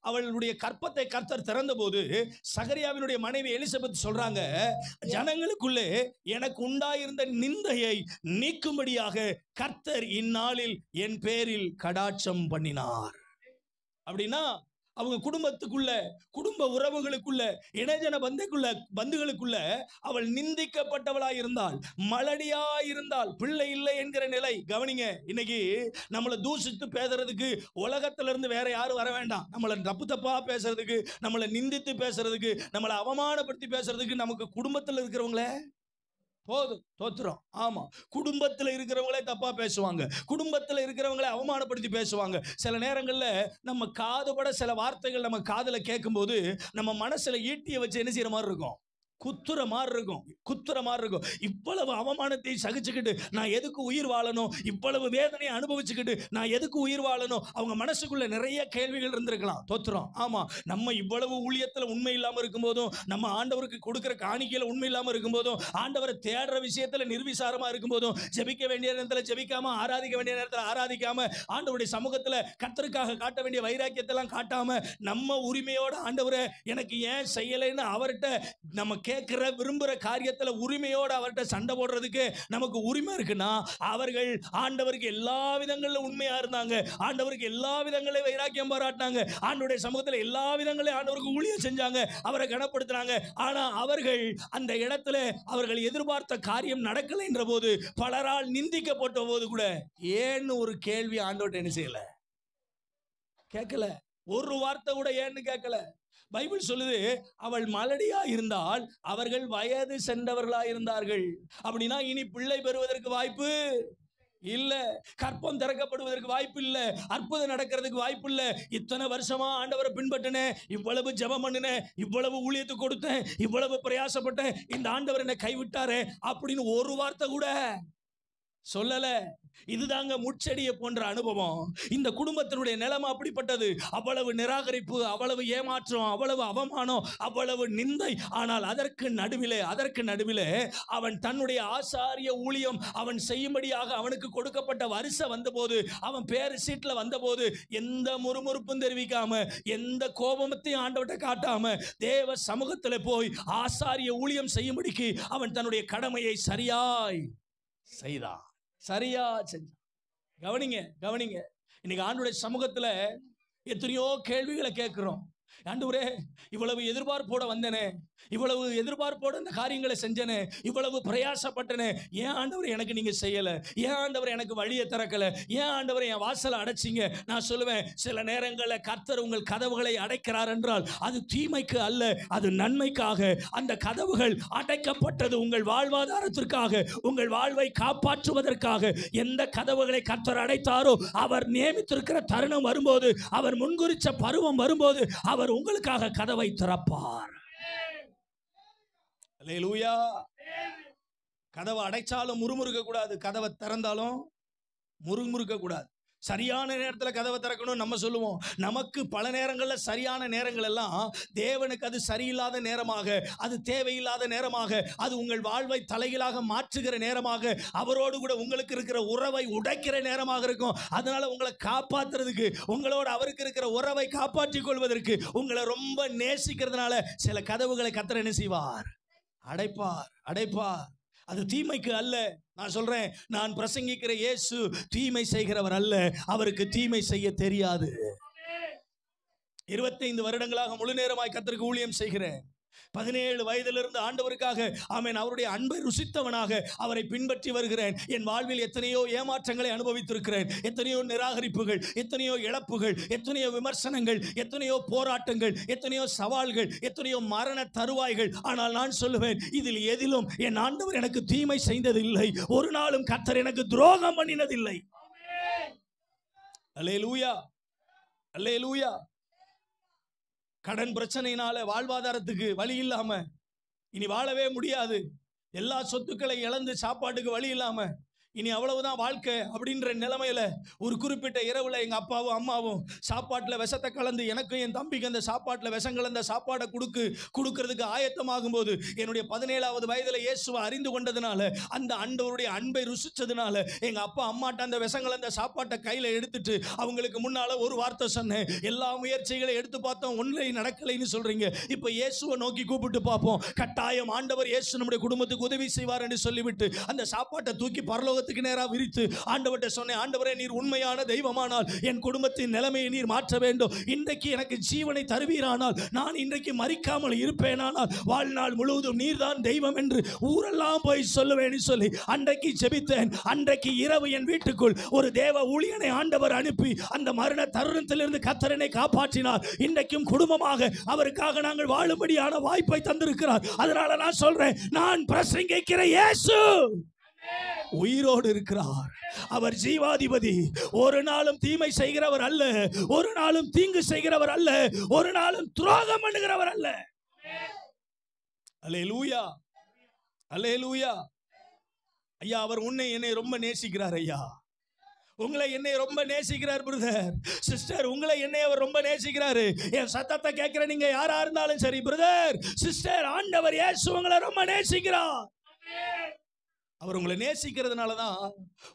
அவளுடைய கற்பத்தை கர்த்தர் திறந்த போது சகரியாவினுடைய மனைவி எலிசபெத் சொல்றாங்க, ஜனங்களுக்குள்ளே எனக்கு உண்டாயிருந்த நிந்தையை நீக்கும்படியாக கர்த்தர் இந்நாளில் என் பேரில் கடாட்சம் பண்ணினார். அப்படின்னா அவங்க குடும்பத்துக்குள்ள, குடும்ப உறவுகளுக்குள்ள, இணைஜன பந்துகளுக்குள்ள அவள் நிந்திக்கப்பட்டவளாய் இருந்தாள், மலடியாய் இருந்தாள், பிள்ளை இல்லை என்கிற நிலை. கவனிங்க. இன்னைக்கு நம்மளை தூஷித்து பேசுறதுக்கு உலகத்துல இருந்து வேற யாரும் வர வேண்டாம். நம்மளை தப்பா பேசுறதுக்கு, நம்மளை நிந்தித்து பேசுறதுக்கு, நம்மளை அவமானப்படுத்தி பேசுறதுக்கு நமக்கு குடும்பத்தில் இருக்கிறவங்களே போதும். தோத்துறோம். ஆமா, குடும்பத்தில் இருக்கிறவங்களே தப்பா பேசுவாங்க, குடும்பத்தில் இருக்கிறவங்களே அவமானப்படுத்தி பேசுவாங்க. சில நேரங்கள்ல நம்ம காதுபட சில வார்த்தைகள் நம்ம காதுல கேட்கும் போது நம்ம மனசுல ஈட்டிய வச்சு என்ன செய்யற மாதிரி இருக்கும், குத்துற மாதிரி இருக்கும். இவ்வளவு அவமானத்தை சகிச்சுக்கிட்டு நான் எதுக்கு உயிர் வாழணும், இவ்வளவு வேதனையை அனுபவிச்சுக்கிட்டு நான் எதுக்கு உயிர் வாழணும், அவங்க மனசுக்குள்ள நிறைய கேள்விகள் இருந்திருக்கலாம். தோத்துறோம். ஆமா, நம்ம இவ்வளவு ஊழியத்துல உண்மை இல்லாம இருக்கும் போதும், நம்ம ஆண்டவருக்கு கொடுக்கிற காணிக்கையில உண்மை இல்லாம இருக்கும் போதும், ஆண்டவரை தேடுற விஷயத்துல நிர்விசாரமா இருக்கும் போதும், ஜெபிக்க வேண்டிய நேரத்துல ஜெபிக்காம, ஆராதிக்க வேண்டிய நேரத்துல ஆராதிக்காம, ஆண்டவருடைய சமூகத்துல கர்த்தருக்காக காட்ட வேண்டிய வைராக்கியத்தை எல்லாம் காட்டாம, நம்ம உரிமையோட ஆண்டவரை எனக்கு ஏன் செய்யலைன்னு அவர்கிட்ட நம்ம கேட்கிற விரும்புகிற காரியத்தில் உரிமையோடு அவர்கிட்ட சண்டை போடுறதுக்கு நமக்கு உரிமை இருக்குன்னா, அவர்கள் ஆண்டவருக்கு எல்லா விதங்களிலும் உண்மையா இருந்தாங்க, ஆண்டவருக்கு எல்லா விதங்களையும் வைராக்கியம் பாராட்டினாங்க, ஆண்டவருடைய சமூகத்தில் எல்லா விதங்களையும் ஆண்டவருக்கு ஊழியம் செஞ்சாங்க, அவரை கனப்படுத்தினாங்க. ஆனா அவர்கள் அந்த இடத்துல அவர்கள் எதிர்பார்த்த காரியம் நடக்கலை என்ற போது, பலரால் நிந்திக்கப்பட்ட போது கூட ஏன்னு ஒரு கேள்வி ஆண்டவர்கிட்ட என்ன செய்யல, கேட்கல. ஒரு வார்த்தை கூட ஏன்னு கேட்கல. பைபிள் சொல்லுது, அவள் மலடியா இருந்தால் அவர்கள் வயது சென்றவர்களா இருந்தார்கள். அப்படின்னா இனி பிள்ளை பெறுவதற்கு வாய்ப்பு இல்ல, கற்பம் திறக்கப்படுவதற்கு வாய்ப்பு இல்ல, அற்புதம் நடக்கிறதுக்கு வாய்ப்பு இல்ல. இத்தனை வருஷமா ஆண்டவரை பின்பற்றினேன், இவ்வளவு ஜெபம் பண்ணினேன், இவ்வளவு ஊழியத்துக்கு கொடுத்தேன், இவ்வளவு பிரயாசப்பட்டேன், இந்த ஆண்டவர் என்னை கைவிட்டாரே அப்படின்னு ஒரு வார்த்தை கூட சொல்லல. இதுதாங்க முட்செடியை போன்ற அனுபவம். இந்த குடும்பத்தினுடைய நிலைமை அப்படிப்பட்டது. அவ்வளவு நிராகரிப்பு, அவ்வளவு ஏமாற்றம், அவ்வளவு அவமானம், அவ்வளவு நிந்தை. ஆனால் அதற்கு நடுவிலே அவன் தன்னுடைய ஆசாரிய ஊழியம் அவன் செய்யும்படியாக அவனுக்கு கொடுக்கப்பட்ட வருஷ வந்தபோது, அவன் பேர் சீட்ல வந்தபோது எந்த முறுமுறுப்பும் தெரிவிக்காம, எந்த கோபத்தையும் ஆண்டவர்கிட்ட காட்டாம, தேவ சமூகத்தில் போய் ஆசாரிய ஊழியம் செய்யும்படிக்கு அவன் தன்னுடைய கடமையை சரியாய் செய்தான், சரியா செஞ்சான். கவனிங்க. இன்னைக்கு ஆண்டவருடைய சமூகத்துல எத்தனையோ கேள்விகளை கேட்கிறோம். ஆண்டவரே, இவ்வளவு எதிர்பார்ப்போட வந்தேனே, இவ்வளவு எதிர்பார்ப்போட இந்த காரியங்களை செஞ்சனே, இவ்வளவு பிரயாசப்பட்டனே, ஏன் ஆண்டவரே எனக்கு நீங்க செய்யல? ஏன் ஆண்டவரே எனக்கு வழியை திறக்கல? ஏன் ஆண்டவரே என் வாசலை அடைச்சிங்க? நான் சொல்லுவேன், சில நேரங்களில் கர்த்தர் உங்கள் கதவுகளை அடைக்கிறார் என்றால் அது தீமைக்கு அல்ல, அது நன்மைக்காக. அந்த கதவுகள் அடைக்கப்பட்டது உங்கள் வாழ்வாதாரத்திற்காக, உங்கள் வாழ்வை காப்பாற்றுவதற்காக. எந்த கதவுகளை கர்த்தர் அடைத்தாரோ, அவர் நியமித்திருக்கிற தருணம் வரும்போது, அவர் முன்குறிச்ச பருவம் வரும்போது, அவர் உங்களுக்காக கதவை திறப்பார். அல்லேலூயா. கதவை அடைச்சாலும் முறுமுறுக்க கூடாது, கதவை திறந்தாலும் முறுமுறுக்க கூடாது. சரியான நேரத்தில் கதவை திறக்கணும் நம்ம சொல்லுவோம். நமக்கு பல நேரங்களில் சரியான நேரங்கள் எல்லாம் தேவனுக்கு அது சரியில்லாத நேரமாக, அது தேவையில்லாத நேரமாக, அது உங்கள் வாழ்வை தலைகீழாக மாற்றுகிற நேரமாக, அவரோடு கூட உங்களுக்கு இருக்கிற உறவை உடைக்கிற நேரமாக இருக்கும். அதனால உங்களை காப்பாற்றுறதுக்கு, உங்களோட அவருக்கு இருக்கிற உறவை காப்பாற்றிக் கொள்வதற்கு, உங்களை ரொம்ப நேசிக்கிறதுனால சில கதவுகளை கர்த்தர் என்ன செய்வார்? அடைப்பார். அது தீமைக்கு அல்ல. நான் சொல்றேன், நான் பிரசங்கிக்கிற இயேசு தீமை செய்கிறவர் அல்ல, அவருக்கு தீமை செய்ய தெரியாது. 25 வருடங்களாக முழு நேரமாய் கர்த்தருக்கு ஊழியம் செய்கிறேன். 17 வயதிலிருந்து ஆண்டவருக்காக ஆமென் அவருடைய அன்பை ருசித்தவனாக அவரை பின்பற்றி வருகிறேன். என் வாழ்வில் எத்தனையோ ஏமாற்றங்களை அனுபவித்திருக்கிறேன், எத்தனையோ நிராகரிப்புகள், எத்தனையோ இழப்புகள், எத்தனையோ விமர்சனங்கள், எத்தனையோ போராட்டங்கள், எத்தனையோ சவால்கள், எத்தனையோ மரண தருவாய்கள். ஆனால் நான் சொல்லுவேன், இதில் எதிலும் என் ஆண்டவர் எனக்கு தீமை செய்ததில்லை, ஒரு நாளும் கர்த்தர் எனக்கு துரோகம் பண்ணினதில்லை. அல்லேலூயா, அல்லேலூயா. கடன் பிரச்சனையினால வாழ்வாதாரத்துக்கு வழி இல்லாம இனி வாழவே முடியாது, எல்லா சொத்துக்களை இழந்து சாப்பாட்டுக்கு வழி இல்லாம இனி அவ்வளவுதான் வாழ்க்கை அப்படின்ற நிலைமையில ஒரு குறிப்பிட்ட இரவுல எங்க அப்பாவும் அம்மாவும் சாப்பாட்டுல விஷத்தை கலந்து எனக்கும் என் தம்பிக்கு அந்த சாப்பாட்டுல விஷம் கலந்த சாப்பாடை கொடுக்கறதுக்கு ஆயத்தமாகும் போது, என்னுடைய 17வது வயதுல இயேசுவை அறிந்து கொண்டதுனால, அந்த ஆண்டவருடைய அன்பை ருசிச்சதுனால, எங்க அப்பா அம்மாட்ட அந்த விஷம் கலந்த சாப்பாட்டை கையில எடுத்துட்டு அவங்களுக்கு முன்னால ஒரு வார்த்தை சொன்னேன். எல்லா முயற்சிகளை எடுத்து பார்த்தோம், ஒன்றை நடக்கலைன்னு சொல்றீங்க, இப்ப இயேசுவை நோக்கி கூப்பிட்டு பார்ப்போம், கட்டாயம் ஆண்டவர் இயேசு நம்முடைய குடும்பத்துக்கு உதவி செய்வார் என்று சொல்லிவிட்டு அந்த சாப்பாட்டை தூக்கி பரலோக நேரா விரித்து ஆண்டவர்கிட்ட சொன்னேன், ஆண்டவரே, நீர் உண்மையான தெய்வமானால் என் குடும்பத்தின் நிலைமையை நீர் மாற்ற வேண்டும். இன்றைக்கு எனக்கு ஜீவனை தருவீரானால், நான் இன்றைக்கு மரிக்காமல் இருப்பேனானால், வாழ்நாள் முழுவதும் நீர்தான் தெய்வம் என்று ஊரெல்லாம் போய் சொல்லுவேன் சொல்லி அன்றைக்கு ஜெபித்தேன். அன்றைக்கு இரவு என் வீட்டுக்குள் ஒரு தேவ ஊழியனை ஆண்டவர் அனுப்பி அந்த மரண தருணத்திலிருந்து கர்த்தரனை காப்பாற்றினார். இன்றைக்கும் குடும்பமாக அவருக்காக நாங்கள் வாழும்படியான வாய்ப்பை தந்திருக்கிறார். அதனால நான் சொல்றேன், நான் பிரசங்கிக்கிற இயேசு உயிரோடு இருக்கிறார். அவர் ஜீவாதிபதி. ஒரு நாளும் தீமை செய்கிறவர் அல்ல, ஒரு நாளும் தீங்கு செய்கிறவர் அல்ல, ஒரு நாளும் துரோகம் பண்ணுகிறவர் அல்ல. அல்லேலூயா, அல்லேலூயா. ஐயா, அவர் உன்னை என்னை ரொம்ப நேசிக்கிறார். ஐயா, உங்களை என்னை ரொம்ப நேசிக்கிறார். பிரதர், சிஸ்டர், உங்களை என்னை அவர் ரொம்ப நேசிக்கிறாரு. என் சத்தத்தை கேட்கிற நீங்க யாரா இருந்தாலும் சரி, பிரதர், சிஸ்டர், ஆண்டவர் இயேசு உங்களை ரொம்ப நேசிக்கிறார். அவர் உங்களை நேசிக்கிறதுனால தான்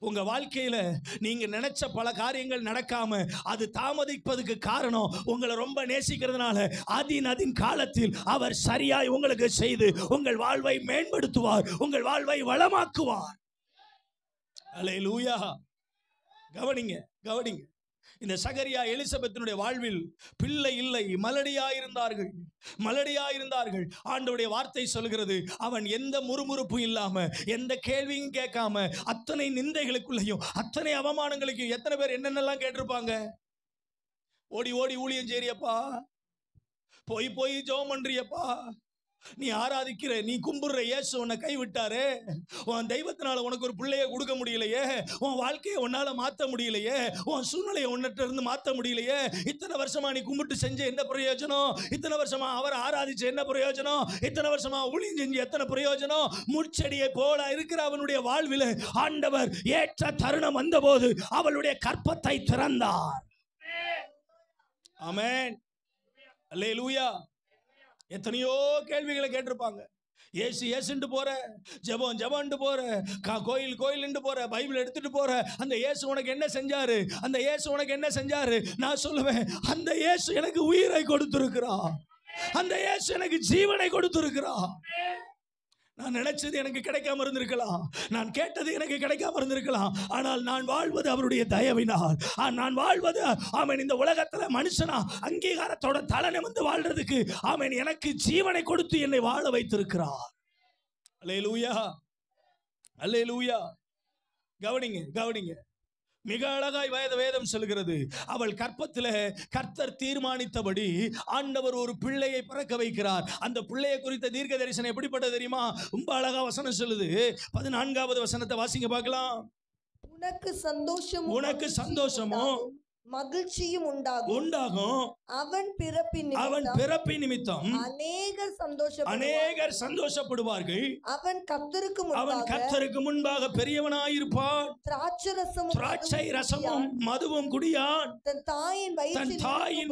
உங்க வாழ்க்கையில நீங்க நினைச்ச பல காரியங்கள் நடக்காம அது தாமதிப்பதுக்கு காரணம். உங்களை ரொம்ப நேசிக்கிறதுனால அதின் காலத்தில் அவர் சரியாய் உங்களுக்கு செய்து உங்கள் வாழ்வை மேம்படுத்துவார், உங்கள் வாழ்வை வளமாக்குவார். அல்லேலூயா. கவனிங்க கவனிங்க. இந்த சகரியா எலிசபெத்தினுடைய வாழ்வில் பிள்ளை இல்லை, மலடியாயிருந்தார்கள். ஆண்டவருடைய வார்த்தை சொல்கிறது, அவன் எந்த முறுமுறுப்பும் இல்லாம, எந்த கேள்வியும் கேட்காம, அத்தனை நிந்தைகளுக்குள்ளையும் அத்தனை அவமானங்களுக்கும் எத்தனை பேர் என்னென்னலாம் கேட்டிருப்பாங்க. ஓடி ஓடி ஊழியம் செய்யப்பா, போய் போய் ஜெபம் பண்றியப்பா, நீ ஆராதிக்கிற, நீ கும்பிடுற இயேசு உன்னை கைவிட்டாரு, உன் தெய்வத்தினால உனக்கு ஒரு பிள்ளைய கொடுக்க முடியலையே, உன் வாழ்க்கையை உன்னால மாற்ற முடியலையே, உன் சூழ்நிலையை உன்னிட்ட இருந்து மாற்ற முடியலையே, இத்தனை வருஷமா நீ கும்பிட்டு செஞ்ச என்ன பிரயோஜனம், இத்தனை வருஷமா அவரை ஆராதிச்ச என்ன பிரயோஜனம், இத்தனை வருஷமா ஊழியம் செஞ்சு எத்தனை பிரயோஜனம். முட்செடியை போல இருக்கிற அவனுடைய வாழ்வில் ஆண்டவர் ஏற்ற தருணம் வந்தபோது அவளுடைய கற்பத்தை திறந்தார். ஆமென். அல்லேலூயா. எத்தனையோ கேள்விகளை கேட்டிருப்பாங்க. ஏசு ஏசுண்டு போற, ஜெபம் ஜெபம்ண்டு போற, கோயில் கோயில்ண்டு போற, பைபிள் எடுத்துட்டு போற, அந்த இயேசு உனக்கு என்ன செஞ்சாரு, அந்த இயேசு உனக்கு என்ன செஞ்சாரு? நான் சொல்லுவேன், அந்த இயேசு எனக்கு உயிரை கொடுத்திருக்கிறார், அந்த இயேசு எனக்கு ஜீவனை கொடுத்திருக்கிறார். நான் நினைச்சது எனக்கு கிடைக்காம இருந்திருக்கலாம், நான் கேட்டது எனக்கு கிடைக்காம இருந்திருக்கலாம், ஆனால் நான் வாழ்வது அவருடைய தயவினால். நான் வாழ்வது ஆமென் இந்த உலகத்துல மனுஷனா அங்கீகாரத்தோட தலை நிமிர்ந்து வாழ்றதுக்கு ஆமென் எனக்கு ஜீவனை கொடுத்து என்னை வாழ வைத்திருக்கிறார். அல்லேலூயா, அல்லேலூயா. கவனிங்க கவனிங்க. மிக அழகாய் வேதம் சொல்கிறது, அவள் கற்பத்திலே கர்த்தர் தீர்மானித்தபடி ஆண்டவர் ஒரு பிள்ளையை பிறக்க வைக்கிறார். அந்த பிள்ளையை குறித்த தீர்க்க தரிசனம் எப்படிப்பட்டது தெரியுமா? ரொம்ப அழகா வசனம் சொல்லுது. 14வது வசனத்தை வாசிங்க பார்க்கலாம். உனக்கு சந்தோஷமும் மகிழ்ச்சியும் உண்டாகும். அவன் பிறப்பின் நிமித்தம் அநேகர் சந்தோஷப்படுவார்கள். அவன் கர்த்தருக்கு முன்பாக பெரியவனாயிருப்பான். திராட்சை ரசமும் மதுவும் குடியான். தன் தாயின்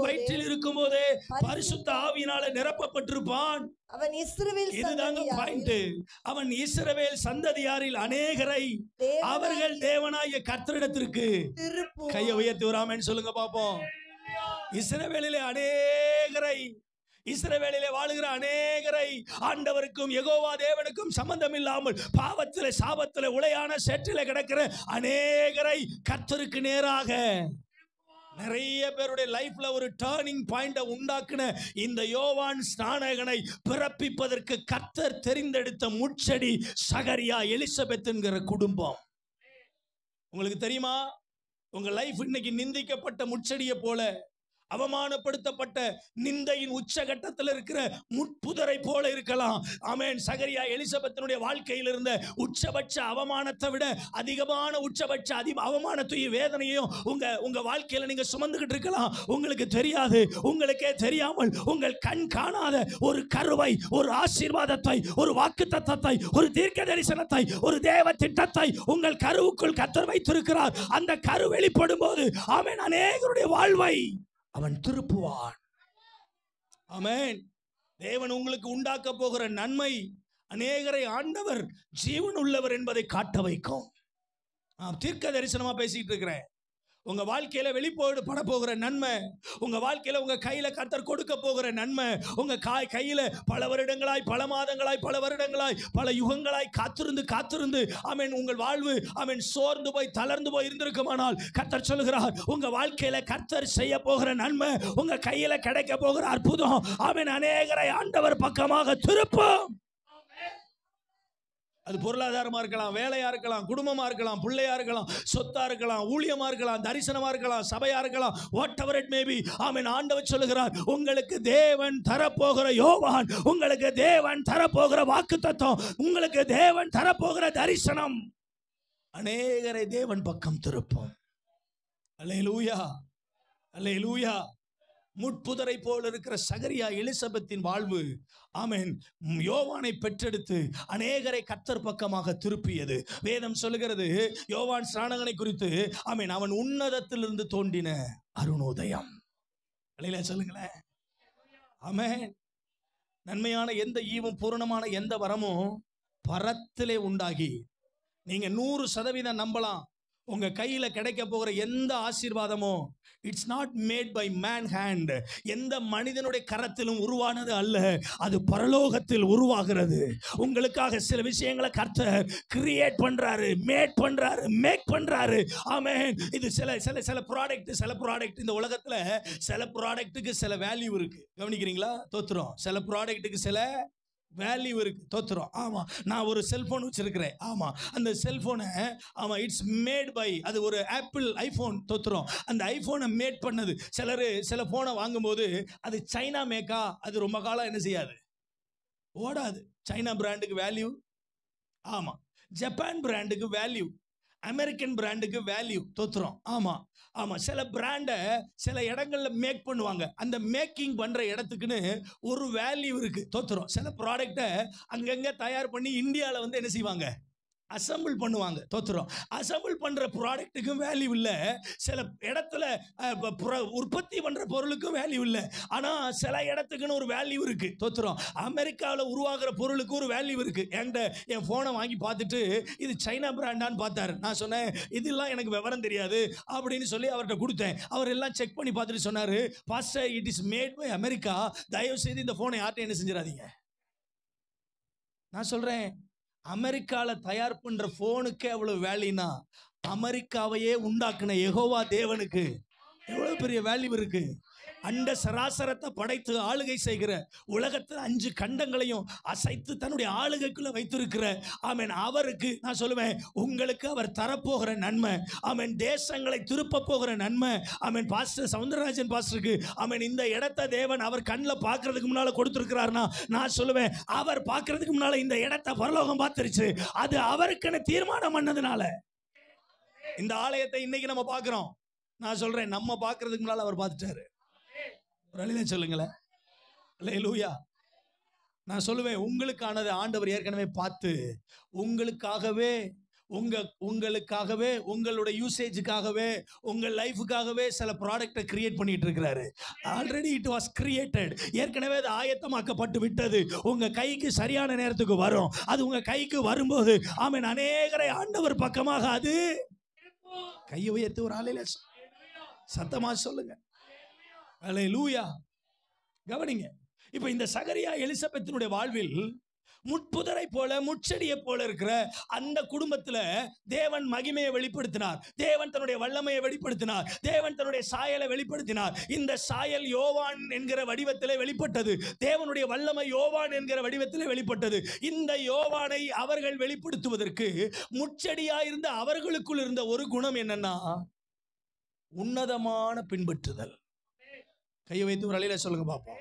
வயிற்றில் இருக்கும் போதே பரிசுத்த ஆவியினால நிரப்பப்பட்டிருப்பான். அவன் இஸ்ரவேல் சந்ததியாரில் அநேகரை அவர்கள் தேவனாகிய கர்த்தரிடத்திற்கு கையை உயர்த்தி வராமன்னு சொல்லுங்க பாப்போம். இஸ்ரவேலிலே அநேகரை, இஸ்ரவேலிலே வாழுகிற அநேகரை ஆண்டவருக்கும் யெகோவா தேவனுக்கும் சம்பந்தம் இல்லாமல் பாவத்திலே சாபத்திலே உளையான சேற்றிலே கிடக்கிற அநேகரை கர்த்தருக்கு நேராக நிறைய பேருடைய லைஃப்ல ஒரு டர்னிங் பாயிண்ட உண்டாக்குன இந்த யோவான் ஸ்நானகனை பிறப்பிப்பதற்கு கர்த்தர் தெரிந்தெடுத்த முட்செடி சகரியா எலிசபெத் என்கிற குடும்பம். உங்களுக்கு தெரியுமா, உங்க லைஃப் இன்னைக்கு நிந்திக்கப்பட்ட முட்செடியை போல, அவமானப்படுத்தப்பட்ட நிந்தையின் உச்சகட்டத்தில் இருக்கிற முட்புதரை போல இருக்கலாம். ஆமென். சகரியா எலிசபெத்தினுடைய வாழ்க்கையில் இருந்த உச்சபட்ச அவமானத்தை விட அதிகமான உச்சபட்ச அவமானத்தையும் வேதனையும் உங்க வாழ்க்கையில நீங்க சுமந்துகிட்டு இருக்கலாம். உங்களுக்கு தெரியாது, உங்களுக்கே தெரியாமல் உங்கள் கண் காணாத ஒரு கருவை, ஒரு ஆசீர்வாதத்தை, ஒரு வாக்குத்தத்தத்தை, ஒரு தீர்க்க தரிசனத்தை, ஒரு தேவ திட்டத்தை உங்கள் கருவுக்குள் கர்த்தர் வைத்திருக்கிறார். அந்த கரு வெளிப்படும் போது ஆமென் அநேகருடைய வாழ்வை அவன் திருப்புவான். ஆமென். தேவன் உங்களுக்கு உண்டாக்க போகிற நன்மை அநேகரை ஆண்டவர் ஜீவன் உள்ளவர் என்பதை காட்ட வைக்கும். தீர்க்க தரிசனமா பேசிட்டு இருக்கிறேன். உங்க வாழ்க்கையில வெளிப்பட போகிற நன்மை, உங்க வாழ்க்கையில உங்க கையில கர்த்தர் கொடுக்க போகிற நன்மை, உங்க கையில பல வருடங்களாய், பல மாதங்களாய், பல வருடங்களாய், பல யுகங்களாய் காத்திருந்து ஆமென் உங்கள் வாழ்வு ஆமென் சோர்ந்து போய் தளர்ந்து போய் இருந்திருக்குமானால் கர்த்தர் சொல்கிறார், உங்க வாழ்க்கையில கர்த்தர் செய்ய போகிற நன்மை, உங்க கையில கிடைக்க போகிற அற்புதம் ஆமென் அநேகரை ஆண்டவர் பக்கமாக திருப்பும். அது பொருளாதாரமா இருக்கலாம், வேலையா இருக்கலாம், குடும்பமா இருக்கலாம், பிள்ளையா இருக்கலாம், சொத்தா இருக்கலாம், ஊழியமா இருக்கலாம், தரிசனமா இருக்கலாம், சபையா இருக்கலாம், whatever it may be. Amen. ஆண்டவர் சொல்லுகிறார், உங்களுக்கு தேவன் தரப்போகிற யோவான், உங்களுக்கு தேவன் தரப்போகிற வாக்குத்தத்தம், உங்களுக்கு தேவன் தரப்போகிற தரிசனம் அநேகரை தேவன் பக்கம் திருப்பும். அல்லேலூயா, அல்லேலூயா. முட்புதரை போல இருக்கிற சகரியா எலிசபெத்தின் வாழ்வு ஆமென் யோவானை பெற்றெடுத்து அநேகரை கர்த்தர் பக்கமாக திருப்பியது. வேதம் சொல்லுகிறது யோவான் ஸ்நானகனை குறித்து, ஆமென் அவன் உன்னதத்திலிருந்து தோன்றின அருணோதயம். சொல்லுங்களேன். ஆமென். நன்மையான எந்த ஈவும் பூரணமான எந்த வரமும் பரத்திலே உண்டாகி நீங்க 100% நம்பலாம். உங்க கையில கிடைக்க போகிற எந்த ஆசீர்வாதமும் it's not made by man hand. எந்த மனிதனுடைய கரத்திலும் உருவானது அல்ல, அது பரலோகத்தில் உருவாகிறது. உங்களுக்காக சில விஷயங்களை கர்த்தர் கிரியேட் பண்றாரு, மேக் பண்றாரு. ஆமென். இது சில ப்ராடக்ட் இந்த உலகத்துல சில ப்ராடக்ட்டுக்கு சில வேல்யூ இருக்கு. கவனிக்கிறீங்களா? தோத்துறோம். சில ப்ராடக்ட்டுக்கு சில வேல்யூ இருக்கு. தோத்துறோம். ஆமா, நான் ஒரு செல்போன் வச்சிருக்கிறேன். ஆமா, அந்த செல்போனை ஆமா இட்ஸ் மேட் பை, அது ஒரு ஆப்பிள் ஐபோன். தோத்துறோம். அந்த ஐபோனை மேட் பண்ணது சில போனை வாங்கும்போது அது சைனா மேக்கா, அது ரொம்ப காலம் என்ன செய்யாது, ஓடாது. சைனா பிராண்டுக்கு வேல்யூ. ஆமா, ஜப்பான் பிராண்டுக்கு வேல்யூ, அமெரிக்கன் பிராண்டுக்கு வேல்யூ. தோத்துறோம். ஆமா ஆமா, சில பிராண்டை சில இடங்கள்ல மேக் பண்ணுவாங்க. அந்த மேக்கிங் பண்ற இடத்துக்குன்னு ஒரு வேல்யூ இருக்கு. தோத்துறோம். சில ப்ராடக்டை அங்கங்க தயார் பண்ணி இந்தியாவில் வந்து என்ன செய்வாங்க, அசம்பிள் பண்ணுவாங்க. தோத்துறோம். அசம்பிள் பண்ற ப்ராடக்ட்டுக்கும் வேல்யூ இல்லை. சில இடத்துல உற்பத்தி பண்ற பொருளுக்கும் வேல்யூ இல்லை. ஆனா சில இடத்துக்குன்னு ஒரு வேல்யூ இருக்கு. தோத்துறோம். அமெரிக்காவில் உருவாகிற பொருளுக்கு ஒரு வேல்யூ இருக்கு. என் போனை வாங்கி பார்த்துட்டு இது சைனா பிராண்டான்னு பார்த்தாரு. நான் சொன்னேன் இதெல்லாம் எனக்கு விவரம் தெரியாது அப்படின்னு சொல்லி அவர்கிட்ட கொடுத்தேன். அவர் எல்லாம் செக் பண்ணி பார்த்துட்டு சொன்னாரு, pastor it is made by America, தயவு செய்து இந்த போனை யார்ட்டும் என்ன செஞ்சிடாதீங்க. நான் சொல்றேன், அமெரிக்காவில் தயார் பண்ற போனுக்கு எவ்வளவு வேல்யூனா, அமெரிக்காவையே உண்டாக்குன யெகோவா தேவனுக்கு எவ்வளவு பெரிய வேல்யூ இருக்கு. அண்ட சராசரத்தை படைத்து ஆளுகை செய்கிற, உலகத்தில் 5 கண்டங்களையும் அசைத்து தன்னுடைய ஆளுகைக்குள்ள வைத்திருக்கிற ஆமென் அவருக்கு நான் சொல்லுவேன், உங்களுக்கு அவர் தரப்போகிற நன்மை, ஆமென் தேசங்களை திருப்ப போகிற நன்மை. ஆமென் பாஸ்டர் சவுந்தரராஜன் பாஸ்டருக்கு ஆமென் இந்த இடத்தை தேவன் அவர் கண்ணில் பார்க்கறதுக்கு முன்னால கொடுத்திருக்கிறார்னா, நான் சொல்லுவேன் அவர் பார்க்கறதுக்கு முன்னால இந்த இடத்தை பரலோகம் பார்த்துருச்சு. அது அவருக்குன்னு தீர்மானம் பண்ணதுனால இந்த ஆலயத்தை இன்னைக்கு நம்ம பார்க்கிறோம். நான் சொல்றேன், நம்ம பார்க்கறதுக்கு முன்னால அவர் பார்த்துட்டாரு. சொல்லுங்களேன். அல்லேலூயா. நான் சொல்லுவேன், உங்களுக்கானது ஆண்டவர் ஏற்கனவே பார்த்து உங்களுக்காகவே உங்களுடைய யூசேஜுக்காகவே உங்கள் லைஃபுக்காகவே சில ப்ராடக்டை கிரியேட் பண்ணிட்டு இருக்கிறாரு. Already it was created. ஏற்கனவே அது ஆயத்தமாக்கப்பட்டு விட்டது. உங்க கைக்கு சரியான நேரத்துக்கு வரும். அது உங்க கைக்கு வரும்போது ஆமென் அநேகரை ஆண்டவர் பக்கமாக அது கையை உயர்த்தி ஒரு ஆலையில சத்தமா சொல்லுங்க. அல்லேலூயா. கவனிங்க. இப்ப இந்த சகரியா எலிசபெத்தினுடைய வாழ்வில் முட்புதரை போல முட்செடியை போல இருக்கிற அந்த குடும்பத்துல தேவன் மகிமையை வெளிப்படுத்தினார். தேவன் தன்னுடைய வல்லமையை வெளிப்படுத்தினார். தேவன் தன்னுடைய சாயலை வெளிப்படுத்தினார். இந்த சாயல் யோவான் என்கிற வடிவத்திலே வெளிப்பட்டது. தேவனுடைய வல்லமை யோவான் என்கிற வடிவத்திலே வெளிப்பட்டது. இந்த யோவானை அவர்கள் வெளிப்படுத்துவதற்கு முட்செடியாயிருந்த அவர்களுக்குள் இருந்த ஒரு குணம் என்னன்னா, உன்னதமான பின்பற்றுதல். கையை வைத்து ஒரு அலையில சொல்லுங்க பாப்போம்.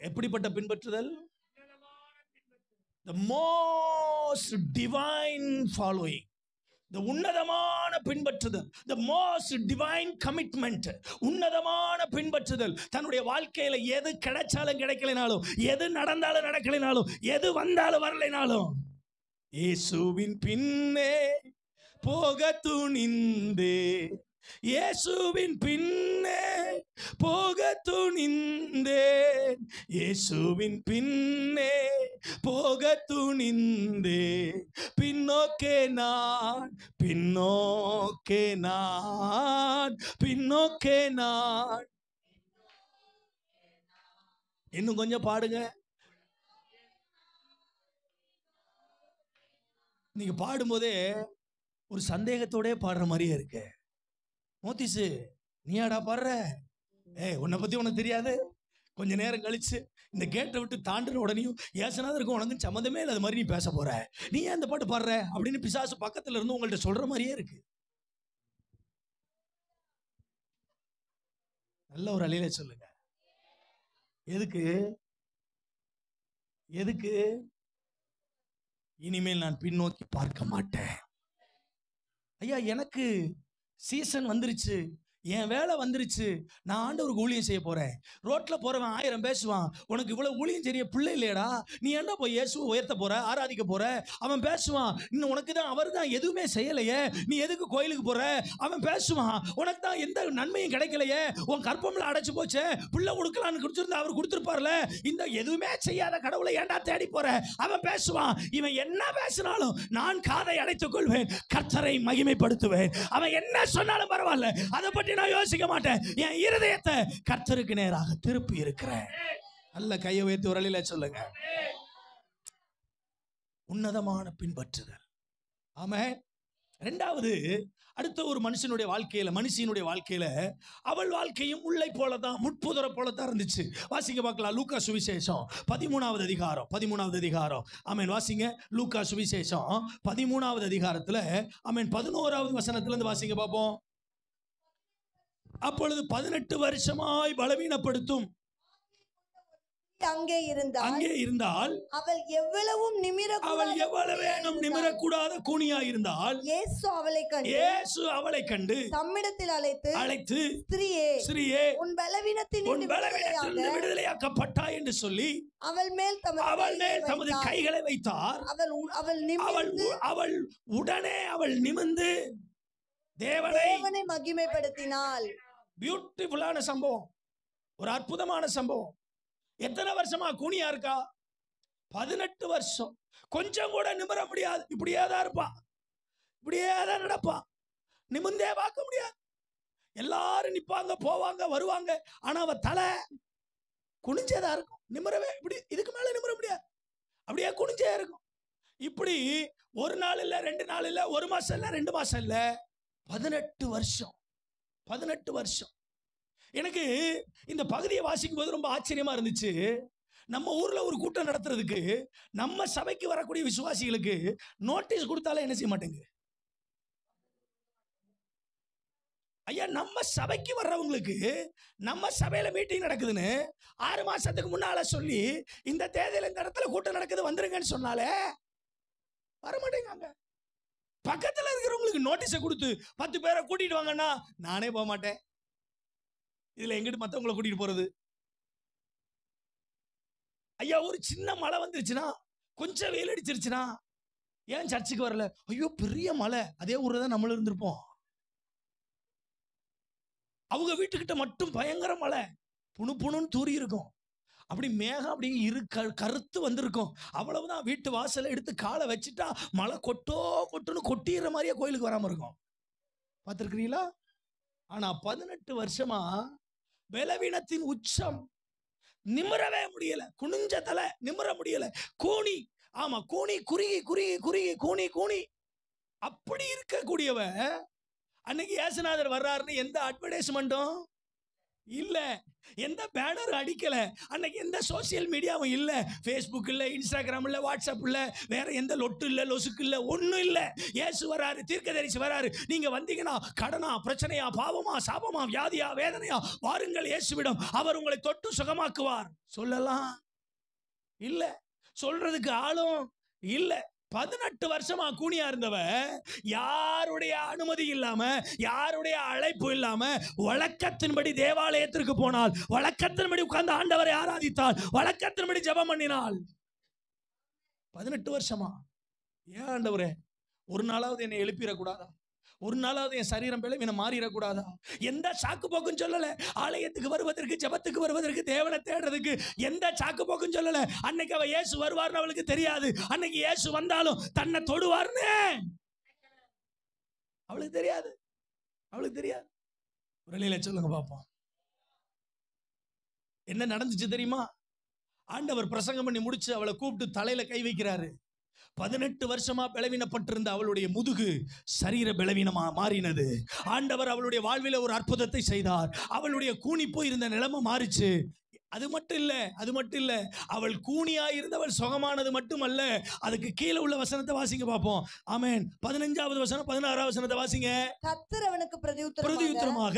எப்படிப்பட்ட பின்பற்றுதல்? The most divine following. The உன்னதமான பின்பற்றுதல். The most divine commitment. உன்னதமான பின்பற்றுதல். தன்னுடைய வாழ்க்கையில எது கிடைச்சாலும் கிடைக்கலைனாலும், எது நடந்தாலும் நடக்கலைனாலும், எது வந்தாலும் வரலைனாலும், இயேசுவின் பின்னே போக துணிந்தே, இயேசுவின் பின்னே போக துணிந்தேன், இயேசுவின் பின்னே போக துணிந்தேன், பின்னோக்கே நான் பின்னோக்கே நான் பின்னோக்கே நான். இன்னும் கொஞ்சம் பாடுங்க. நீங்க பாடும்போதே ஒரு சந்தேகத்தோட பாடுற மாதிரியே இருக்கு. மோத்திசு நீயாடா பாடுற? உன்னை பத்தி உனக்கு தெரியாது. கொஞ்ச நேரம் கழிச்சு இந்த கேட்டை விட்டு தாண்டின உடனேயும் ஏசனாதருக்கும் உனக்கு சம்மந்தமே இல்லாத மாதிரி நீ பேச போற, நீ ஏன் இந்த பாட்டு பாடுற அப்படின்னு பிசாசு பக்கத்துல இருந்து உங்கள்ட்ட சொல்ற மாதிரியே இருக்கு. நல்ல ஒரு அலையில சொல்லுங்க. எதுக்கு எதுக்கு? இனிமேல் நான் பின்னோக்கி பார்க்க மாட்டேன். ஐயா, எனக்கு சீசன் வந்துருச்சு, என் வேலை வந்துருச்சு, நான் ஆண்டவருக்கு ஊழியம் செய்ய போறேன். ரோட்ல போறவன் 1000 பேசுவான், உனக்கு இவ்வளவு ஊழியம் செய்ய பிள்ளை இல்லையடா, நீ என்ன போய் இயேசுவை உயர்த்த போற, ஆராதிக்க போற. அவன் பேசுவான், இன்னும் உனக்கு தான் அவர் தான் எதுவுமே செய்யலையே, நீ எதுக்கு கோயிலுக்கு போற. அவன் பேசுவான், உனக்கு தான் எந்த நன்மையும் கிடைக்கலையே, உன் கற்பம்ல அடைச்சு போச்சே, பிள்ளை கொடுக்கலான்னு கொடுத்துருந்தா அவர் கொடுத்துருப்பார்ல, இந்த எதுவுமே செய்யாத கடவுளை ஏன்டா தேடி போற. அவன் பேசுவான். இவன் என்ன பேசினாலும் நான் காதை அடைத்துக் கொள்வேன், கர்த்தரை மகிமைப்படுத்துவேன். அவன் என்ன சொன்னாலும் பரவாயில்ல, அதை பற்றி நான் யோசிக்க மாட்டேன். என் இருதயத்தை கர்த்தருக்கு நேராக திருப்பி இருக்கிறேன். நல்ல கையை உயர்த்தி ஒரு அலையில சொல்லுங்க. உன்னதமான பின்பற்றுதல். ஆமென். இரண்டாவது, அடுத்த ஒரு மனுஷனுடைய வாழ்க்கையில அவள் வாழ்க்கையும் உள்ளை போலதான், முட்புதரை போலதான் இருந்துச்சு. வாசிங்க பார்க்கலாம். லூக்கா சுவிசேஷம் 13வது அதிகாரம். ஆமென். வாசிங்க. லூக்கா சுவிசேஷம் 13வது அதிகாரத்துல ஆமென் 11வது வசனத்துல இருந்து வாசிங்க பார்ப்போம். அப்பொழுது 18 வருஷமாய் பலவீனப்படுத்தும் அங்கே இருந்தால் அவள் எவ்வளவும் நிமிரக்கூடாத கூனியா இருந்தால் இயேசு அவளை கண்டு தம்மிடத்தில் அழைத்து ஸ்திரீயே உன் பலவீனத்திலிருந்து விடுதலையாக்கப்பட்டாய் என்று சொல்லி அவள் மேல் தமது கைகளை வைத்தார். அவள் உடனே நிமிர்ந்து தேவனை மகிமைப்படுத்தினாள். பியூட்டிஃபுல்லான சம்பவம், ஒரு அற்புதமான சம்பவம். எத்தனை வருஷமா கூனியா இருக்கா? 18 வருஷம். கொஞ்சம் கூட நிமிர முடியாது. இப்படியே தான் இருப்பா, இப்படியே தான் நடப்பா, நிமிர்ந்தே பார்க்க முடியாது. எல்லாரும் நிப்பாங்க, போவாங்க, வருவாங்க. ஆனா அவ தலை குனிஞ்சேதான் இருக்கும். நிமிரவே இப்படி இதுக்கு மேல நிமிர முடியாது. அப்படியே குனிஞ்சே இருக்கும். இப்படி ஒரு நாள் இல்ல, 2 நாள் இல்ல, 1 மாசம் இல்ல, 2 மாசம் இல்ல, 18 வருஷம். எனக்கு இந்த பகுதியை வாசிக்கும் போது ரொம்ப ஆச்சரியமா இருந்துச்சு. நம்ம ஊர்ல ஒரு கூட்டம் நடத்துறதுக்கு நம்ம சபைக்கு வரக்கூடிய விசுவாசிகளுக்கு நோட்டீஸ் கொடுத்தாலே என்ன செய்ய மாட்டேங்க ஐயா. நம்ம சபைக்கு வர்றவங்களுக்கு நம்ம சபையில மீட்டிங் நடக்குதுன்னு 6 மாசத்துக்கு முன்னால சொல்லி, இந்த தேதியில இந்த இடத்துல கூட்டம் நடக்குது வந்துருங்கன்னு சொன்னாலே வரமாட்டேங்க. பக்கத்துல இருக்கிறவங்களுக்கு நோட்டீஸை கொடுத்து 10 பேரை கூட்டிட்டு வாங்கன்னா நானே போக மாட்டேன். இதுல எங்கிட்டு மத்தவங்களை கூட்டிட்டு போறது? ஐயா, ஒரு சின்ன மழை வந்துருச்சுன்னா, கொஞ்சம் வெயில் அடிச்சிருச்சுன்னா, ஏன் சர்ச்சுக்கு வரல? ஐயோ பெரிய மழை, அதே ஊர்ல தான் நம்மளும் இருந்திருப்போம். அவங்க வீட்டுக்கிட்ட மட்டும் பயங்கர மழை, புணுன்னு தூரி இருக்கும். அப்படி மேகம் அப்படி கருத்து வந்திருக்கும். அவ்வளவுதான். வீட்டு வாசலை எடுத்து காலை வச்சுட்டா மழை கொட்டுன்னு கொட்டிடுற மாதிரியே கோயிலுக்கு வராம இருக்கும். பார்த்திருக்கிறீங்களா? ஆனா 18 வருஷமா பலவீனத்தின் உச்சம், நிமிரவே முடியல. குனிஞ்ச தலை நிமிர முடியல. கூனி, ஆமா கூனி, குறுகி கூனி. அப்படி இருக்கக்கூடியவ அன்னைக்கு இயேசுநாதர் வர்றாருன்னு எந்த அட்வர்டைஸ்மெண்ட்டும் இல்ல, எந்த பேனர் அடிக்கல. அன்னைக்கு எந்த சோசியல் மீடியாவும் இல்ல, ஃபேஸ்புக் இல்ல, இன்ஸ்டாகிராம் இல்ல, வாட்ஸ்அப் இல்ல, வேற எந்த லொட்டு இல்ல, லொசுக்கு இல்ல, ஒண்ணும் இல்ல. இயேசு வராரு, தீர்க்கதரிசி வராரு. நீங்க வந்தீங்கன்னா கடனா, பிரச்சனையா, பாவமா, சாபமா, வியாதியா, வேதனையா, வாருங்கள் இயேசுவிடம், அவர் உங்களை தொட்டு சுகமாக்குவார். சொல்லலாம் இல்ல, சொல்றதுக்கு ஆளும் இல்ல. 18 வருஷமா கூனியா இருந்தவ யாருடைய அனுமதி இல்லாம, யாருடைய அழைப்பு இல்லாம வழக்கத்தின்படி தேவாலயத்திற்கு போனாள், வழக்கத்தின்படி உட்கார்ந்து ஆண்டவரை ஆராதித்தாள், வழக்கத்தின்படி ஜெபம் பண்ணினாள். 18 வருஷமா. ஏன் ஆண்டவரே, ஒரு நாளாவது என்னை எழுப்பிடக்கூடாதா? ஒரு நாளாவது என் சரீரம் பலவீனம் மாறிடக்கூடாதா? எந்த சாக்கு போக்கும் சொல்லல. ஆலயத்துக்கு வருவதற்கு, ஜெபத்துக்கு வருவதற்கு, தேவனை தேடுறதுக்கு எந்த சாக்கு போக்கும் சொல்லல. அன்னைக்கு அவ இயேசு வருவார்னு அவளுக்கு தெரியாது. அன்னைக்கு இயேசு வந்தாலும் தன்னை தொடுவார்னு அவளுக்கு தெரியாது. ஒரு நிலையில சொல்லுங்க பாப்போம். என்ன நடந்துச்சு தெரியுமா? ஆண்டவர் பிரசங்கம் பண்ணி முடிச்சு அவளை கூப்பிட்டு தலையில கை வைக்கிறாரு. 18 வருஷமா பலவீனப்பட்டிருந்த அவளுடைய முதுகு சரீர பலவீனமா மாறினது. ஆண்டவர் அவளுடைய வாழ்வில் ஒரு அற்புதத்தை செய்தார். அவளுடைய கூனி போய் இருந்த நிலைமை மாறிச்சு. அது மட்டும் இல்ல, அவள் கூனியா இருந்தவள் சுகமானது மட்டுமல்ல, அதுக்கு கீழே உள்ள வசனத்தை வாசிங்க பாப்போம். ஆமென். 15வது வசனம், 16வது வசனத்தை வாசிங்க. கர்த்தர் அவனுக்கு பிரதியுத்தரமாக,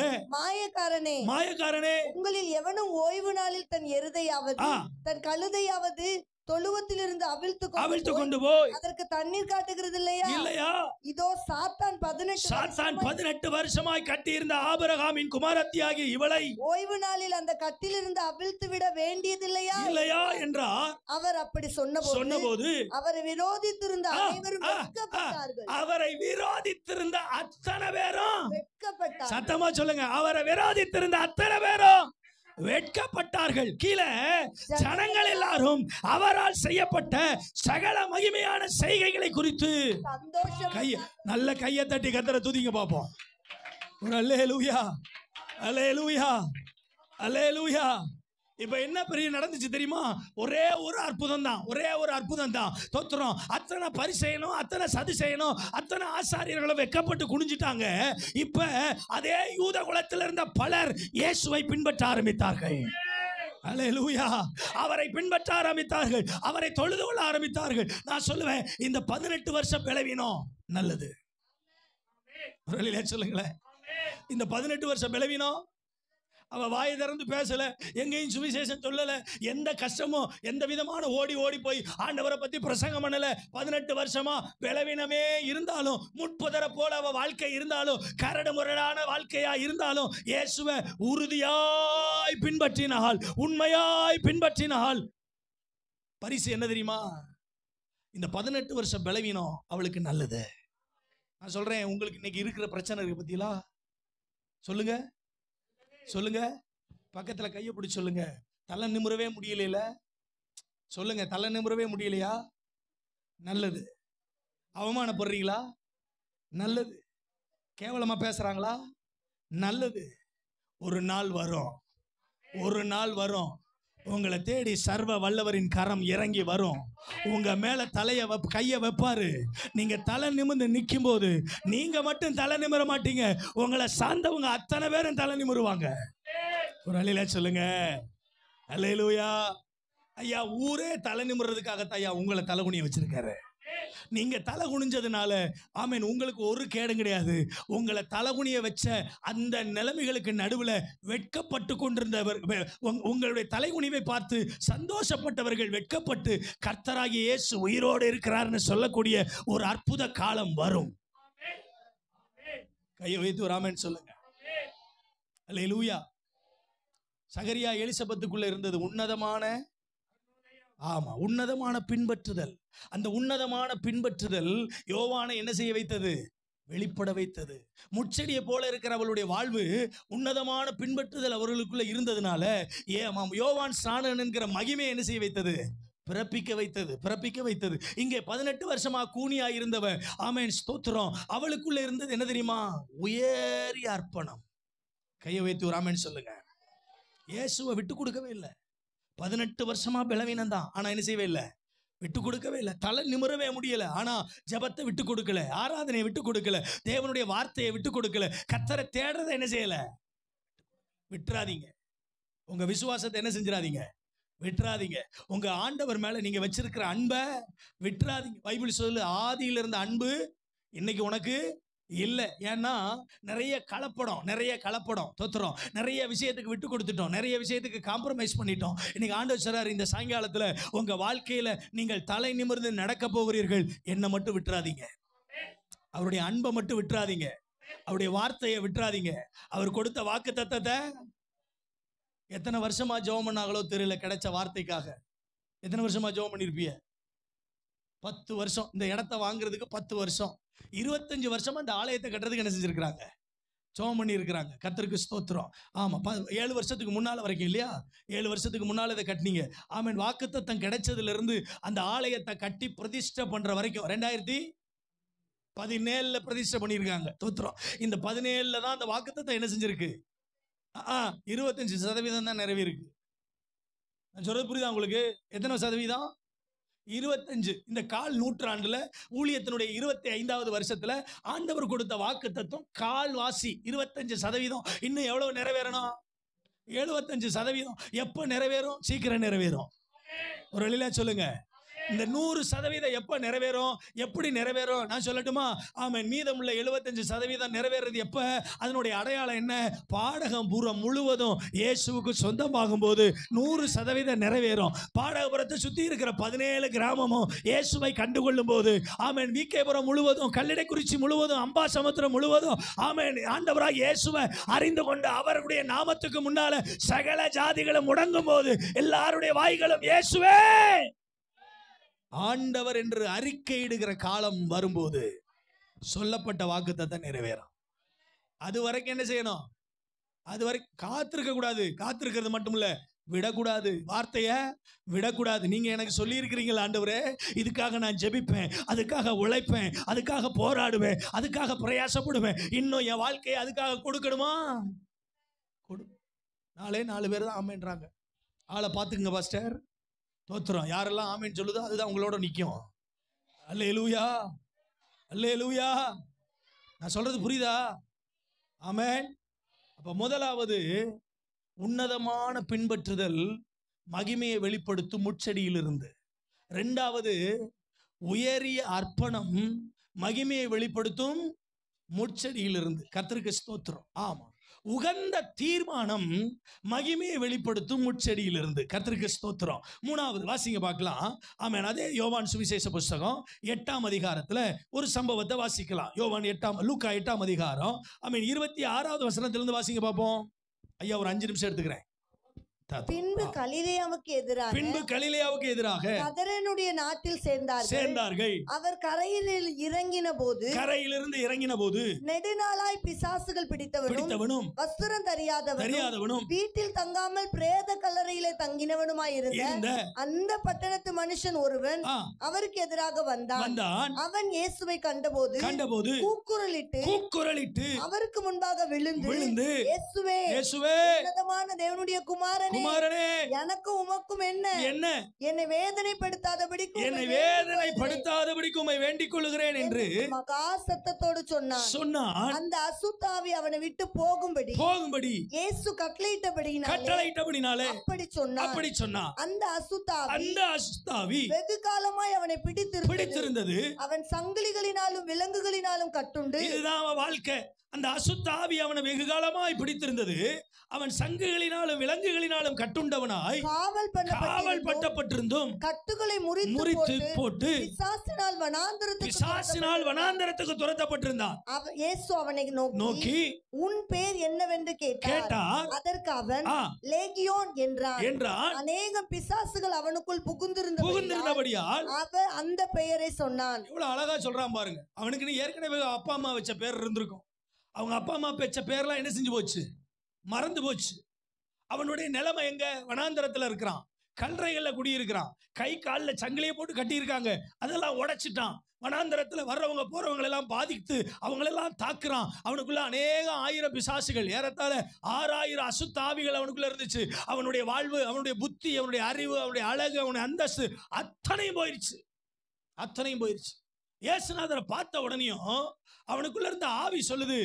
மாயக்காரனே, உங்களில் எவனும் ஓய்வு நாளில் தன் எருதையாவது தன் கழுதையாவது தொழுவத்திலிருந்து அவிழ்த்து கொண்டு போய் அதற்கு தண்ணீர் காட்டுகிறது இல்லையா? இதோ சாத்தான் 18 வருஷமாய் கட்டியிருந்த ஆபிரகாமின் குமாரத்தியாகிய இவளை ஓய்வு நாளில் அந்த கட்டிலிருந்து அவிழ்த்து விட வேண்டியதில்லையா என்றார். அவர் அப்படி சொன்னபோது அவரை விரோதித்திருந்த அனைவரும் வெட்கப்பட்டார்கள். அவரை விரோதித்திருந்த அத்தனை பேரும் வெட்கப்பட்டார்கள். சத்தமா சொல்லுங்க, அவரை விரோதித்திருந்த அத்தனை பேரும் வெட்கப்பட்டார்கள். கீழே ஜனங்கள் எல்லாரும் அவரால் செய்யப்பட்ட சகல மகிமையான செய்கைகளை குறித்து நல்ல கையை தட்டி கர்த்தரை துதிங்க பார்ப்போம். ஒரு அல்லேலூயா, அல்லேலூயா, அல்லேலூயா. இப்ப என்ன பெரிய நடந்துச்சு தெரியுமா? ஒரே ஒரு அற்புதம் தான். தோத்திரம். அத்தனை பரிசேயனும் அத்தனை சதுசேயனும் அத்தனை ஆசாரியர்களும் வெட்கப்பட்டு குனிஞ்சிட்டாங்க. இப்ப அதே யூத குலத்தில் இருந்த பலர் இயேசுவை பின்பற்ற ஆரம்பித்தார்கள். அல்லேலூயா. அவரை பின்பற்ற ஆரம்பித்தார்கள், அவரை தொழுது கொள்ள ஆரம்பித்தார்கள். நான் சொல்லுவேன், இந்த 18 வருஷம் பலவீனம் நல்லது. சொல்லுங்களேன், இந்த 18 வருஷம் பலவீனம். அவ வாயை திறந்து பேசல, எங்கேயும் சுவிசேஷம் சொல்லல, எந்த கஷ்டமும் எந்த விதமான ஓடி போய் ஆண்டவரை பத்தி பிரசங்கம் பண்ணல. 18 வருஷமா பலவீனமே இருந்தாலும், முட்புதரை போல அவ வாழ்க்கை இருந்தாலும், கரடு முரடான வாழ்க்கையா இருந்தாலும், இயேசுவை உறுதியாய் பின்பற்றினாள், உண்மையாய் பின்பற்றினாள். பரிசு என்ன தெரியுமா? இந்த 18 வருஷம் பலவீனம் அவளுக்கு நல்லது. நான் சொல்றேன், உங்களுக்கு இன்னைக்கு இருக்கிற பிரச்சனை இருக்கு பத்தியா? சொல்லுங்க சொல்லுங்க, பக்கத்துல கையை பிடிச்சு சொல்லுங்க, தலை நிமிரவே முடியல. சொல்லுங்க, தலை நிமிரவே முடியலையா? நல்லது. அவமானப்படுறீங்களா? நல்லது. கேவலமா பேசுறாங்களா? நல்லது. ஒரு நாள் வரும், உங்களை தேடி சர்வ வல்லவரின் கரம் இறங்கி வரும். உங்க மேல கைய வைப்பாரு. நீங்க தலை நிமிர்ந்து நிற்கும் போது நீங்க மட்டும் தலை நிமிர மாட்டீங்க, உங்களை சார்ந்தவங்க அத்தனை பேரும் தலை நிமிருவாங்க. ஒரு அலையில சொல்லுங்க, அல்லேலூயா. ஐயா, ஊரே தலை நிமிர்றதுக்காகத்தான் ஐயா உங்களை தலை குனிய வச்சிருக்காரு. நீங்க தலை குனிஞ்சதுனால ஆமென், உங்களுக்கு ஒரு கேடும் கிடையாது. உங்களை தலை குனிய வச்ச அந்த நிலைமைகளுக்கு நடுவில் வெட்கப்பட்டு கொண்டிருந்தவர், உங்களுடைய தலைகுனிவை பார்த்து சந்தோஷப்பட்டவர்கள் வெட்கப்பட்டு கர்த்தராகிய இயேசு உயிரோடு இருக்கிறார்னு சொல்லக்கூடிய ஒரு அற்புத காலம் வரும். கையை வைத்து ஒரு ஆமென் சொல்லுங்க. அல்லேலூயா. சகரியா எலிசபெத்துக்குள்ள இருந்தது உன்னதமான பின்பற்றுதல். அந்த உன்னதமான பின்பற்றுதல் யோவானை என்ன செய்ய வைத்தது? வெளிப்பட வைத்தது. முச்செடியை போல இருக்கிற அவளுடைய வாழ்வு உன்னதமான பின்பற்றுதல் அவர்களுக்குள்ள இருந்ததுனால யோவான் ஸ்நானன் என்கிற மகிமை என்ன செய்ய வைத்தது? பிறப்பிக்க வைத்தது. இங்கே 18 வருஷமா கூனியா இருந்தவ ஆமென் ஸ்தோத்திரம், அவளுக்குள்ள இருந்தது என்ன தெரியுமா? உயரிய அர்ப்பணம். கையை வைத்து ஒரு ஆமென் சொல்லுங்க. இயேசுவை விட்டு கொடுக்கவே இல்லை. 18 வருஷமா பலவீனம் தான், ஆனா என்ன செய்யவே இல்லை? விட்டு கொடுக்கவே இல்லை. தலை நிமிரவே முடியல, ஆனா ஜபத்தை விட்டு கொடுக்கல, ஆராதனையை விட்டு கொடுக்கல, தேவனுடைய வார்த்தையை விட்டு கொடுக்கல, கர்த்தரை தேடுறதை என்ன செய்யல? விட்டுறாதீங்க. உங்க விசுவாசத்தை என்ன செஞ்சிடாதீங்க? விட்டுறாதீங்க. உங்க ஆண்டவர் மேல நீங்க வச்சிருக்கிற அன்பை விட்டுறாதீங்க. பைபிள் சொல்லு, ஆதியில இருந்த அன்பு இன்னைக்கு உனக்கு இல்லை. ஏன்னா நிறைய கலப்படம் தோத்துறோம், நிறைய விஷயத்துக்கு விட்டு கொடுத்துட்டோம், நிறைய விஷயத்துக்கு காம்ப்ரமைஸ் பண்ணிட்டோம். இன்னைக்கு ஆண்டவர் சொல்றாரு, இந்த சாயங்காலத்துல உங்க வாழ்க்கையில நீங்கள் தலை நிமிர்ந்து நடக்க போகிறீர்கள். என்னை மட்டும் விட்டுறாதீங்க, அவருடைய அன்பை மட்டும் விட்டுறாதீங்க, அவருடைய வார்த்தையை விட்டுறாதீங்க. அவர் கொடுத்த வாக்கு தத்தத்தை எத்தனை வருஷமா ஜெபம் பண்ணாங்களோ தெரியல, கிடைச்ச வார்த்தைக்காக. எத்தனை வருஷமா ஜெபம் பண்ணிருப்பீங்க? 10 வருஷம். இந்த இடத்த வாங்குறதுக்கு 10 வருஷம். 25 வருஷமா இந்த ஆலயத்தை கட்டுறதுக்கு என்ன செஞ்சிருக்கிறாங்க? ஜெபம் பண்ணி இருக்கிறாங்க. கர்த்தருக்கு ஸ்தோத்திரம். ஆமா, 7 வருஷத்துக்கு முன்னால வரைக்கும் இல்லையா? 7 வருஷத்துக்கு முன்னால இதை கட்டினீங்க. ஆமென். வாக்குத்தத்தம் கிடைச்சதுல இருந்து அந்த ஆலயத்தை கட்டி பிரதிஷ்டை பண்ற வரைக்கும் 2017 பிரதிஷ்டை பண்ணியிருக்காங்க. தோத்திரம். இந்த 17 தான் அந்த வாக்குத்தத்தம் என்ன செஞ்சிருக்கு? 25% தான் நிறைவேறிருக்கு. நான் சொல்றது புரியுதா உங்களுக்கு? எத்தனை சதவீதம்? 25. இந்த கால் நூற்றாண்டுல ஊழியத்தினுடைய 25வது வருஷத்துல ஆண்டவர் கொடுத்த வாக்கு தத்துவம் கால்வாசி 25%. இன்னும் எவ்வளவு நிறைவேறணும்? 75%. எப்ப நிறைவேறும்? சீக்கிரம் நிறைவேறும். ஒரு வழியில சொல்லுங்க, இந்த 100% எப்ப நிறைவேறும்? எப்படி நிறைவேறும் நான் சொல்லட்டுமா? ஆமென். மீதமுள்ள 75% நிறைவேறது எப்ப? அதனுடைய அடையாளம் என்ன? பாடகம் பூரா முழுவதும் இயேசுவுக்கு சொந்தமாகும் போது 100% நிறைவேறும். பாடகபுரத்தை சுத்தி இருக்கிற 17 கிராமமும் இயேசுவை கண்டுகொள்ளும் போது, ஆமென், விகேபுரம் முழுவதும், கல்லடைக்குறிச்சி முழுவதும், அம்பாசமுத்திரம் முழுவதும், ஆமென், ஆண்டவராக இயேசுவை அறிந்து கொண்டு அவருடைய நாமத்துக்கு முன்னால சகல ஜாதிகளும் முடங்கும் போது எல்லாருடைய வாய்களும் இயேசுவே ஆண்டவர் என்று அறிக்கையிடுகிற காலம் வரும்போது சொல்லப்பட்ட வாக்குத்தத்தம் நிறைவேறும். அது வரைக்கும் என்ன செய்யணும்? அது வரைக்கும் காத்திருக்க கூடாது. காத்திருக்கிறது மட்டும் இல்ல, விடக்கூடாது. வார்த்தைய விடக்கூடாது. நீங்க எனக்கு சொல்லி இருக்கிறீங்களா ஆண்டவரே, இதுக்காக நான் ஜெபிப்பேன், அதுக்காக உழைப்பேன், அதுக்காக போராடுவேன், அதுக்காக பிரயாசப்படுவேன், இன்னும் என் வாழ்க்கையை அதுக்காக கொடுக்கணுமா? கொடு. 4 பேர் தான் ஆமேன்றாங்க. ஆளை பார்த்துக்குங்க பாஸ்டர். தோத்துறோம். யாரெல்லாம் ஆமேன்னு சொல்லுதோ அதுதான் உங்களோட நிற்கும். அல்லேலூயா, அல்லேலூயா. நான் சொல்றது புரியுதா? ஆமென். அப்ப முதலாவது உன்னதமான பின்பற்றுதல் மகிமையை வெளிப்படுத்தும் முட்செடியிலிருந்து. இரண்டாவது உயரிய அர்ப்பணம் மகிமையை வெளிப்படுத்தும் முட்செடியிலிருந்து. கர்த்தருக்கு ஸ்தோத்திரம். ஆமா. உகந்த தீர்மானம் மகிமையை வெளிப்படுத்தும் முட்செடியிலிருந்து. கர்த்தருக்கு ஸ்தோத்திரம். மூணாவது வாசிங்க பார்க்கலாம். ஆமென். அதே யோவான் சுவிசேஷ புஸ்தகம் 8ஆம் அதிகாரத்துல ஒரு சம்பவத்தை வாசிக்கலாம். லூக்கா 8ஆம் அதிகாரம், ஆமென், 26வது வசனத்திலிருந்து வாசிங்க பார்ப்போம். ஐயா ஒரு 5 நிமிஷம் எடுத்துக்கிறேன். பின்பு கலிலேயாவுக்கு எதிராக கதரேனுடைய நாட்டில் சேர்ந்தார்கள். அவர் கரையிலிருந்து இறங்கின போது நெடுநாளாய் பிசாசுகள் பிடித்தவனும் வஸ்திரம் தெரியாதவனும் வீட்டில் தங்காமல் பிரேத கல்லறையிலே தங்கினவனுமாயிருந்த அந்த பட்டணத்து மனுஷன் ஒருவன் அவருக்கு எதிராக வந்தான். அவன் இயேசுவை கண்டபோது கூக்குரலிட்டு அவருக்கு முன்பாக விழுந்து, இயேசுவே, உன்னதமான தேவனுடைய குமாரனே, எனக்கும் உமக்கும் என்ன? என்னை வேதனைப்படுத்தாதபடிக்கு உம்மை வேண்டிக் கொள்கிறேன் என்று மகா சத்தத்தோடு சொன்னான். அந்த அசுத்தாவி அவனை விட்டு போகும்படி இயேசு கட்டளையிட்டபடினாலே அப்படி சொன்னான். அந்த அசுத்தாவி வெகு காலமாய் அவனை பிடித்திருந்தது. அவன் சங்கிலிகளினாலும் விலங்குகளினாலும் கட்டுண்டு. இதுதான் வாழ்க்கை. அந்த அசுத்தாவி அவனை வெகு காலமாய் பிடித்திருந்தது. அவன் சங்குகளினாலும் விலங்குகளினாலும் கட்டுண்டவனாய் காவல் பண்ணப்பட்டிருந்தும் கட்டுகளை முறித்து போட்டு பிசாசினால் வனாந்தரத்துக்கு துரத்தப்பட்டிருந்தான். இயேசு அவனை நோக்கி உன் பேர் என்னவென்று கேட்டார். அதற்கு அவன் லேகியோன் என்றான். அநேக பிசாசுகள் அவனுக்குள் புகுந்திருந்தபடியால் அவன் அந்த பெயரை சொன்னான். எவ்வளவு அழகா சொல்றான் பாருங்க. அவனுக்கு ஏற்கனவே அப்பா அம்மா வச்ச பேர் இருந்திருக்கும். அவங்க அப்பா அம்மா வச்ச பேர்லாம் என்ன செஞ்சு போச்சு? மறந்து போச்சு. அவனுடைய நிலைமை எங்க? வனாந்தரத்துல இருக்கிறான், கல்லறைகள்ல குடியிருக்கிறான், கை காலில் சங்கிலியை போட்டு கட்டியிருக்காங்க, அதெல்லாம் உடைச்சிட்டான். வனாந்தரத்துல வர்றவங்க போறவங்க எல்லாம் பாதித்து அவங்களெல்லாம் தாக்குறான். அவனுக்குள்ள அநேக ஆயிரம் பிசாசுகள், ஏறத்தாழ 6000 அசுத்தாவிகள் அவனுக்குள்ள இருந்துச்சு. அவனுடைய வாழ்வு, அவனுடைய புத்தி, அவனுடைய அறிவு, அவனுடைய அழகு, அவனுடைய அந்தஸ்து அத்தனையும் போயிருச்சு. இயேசுநாதரை பார்த்த உடனேயும் அவனுக்குள்ள இருந்த ஆவி சொல்லுது,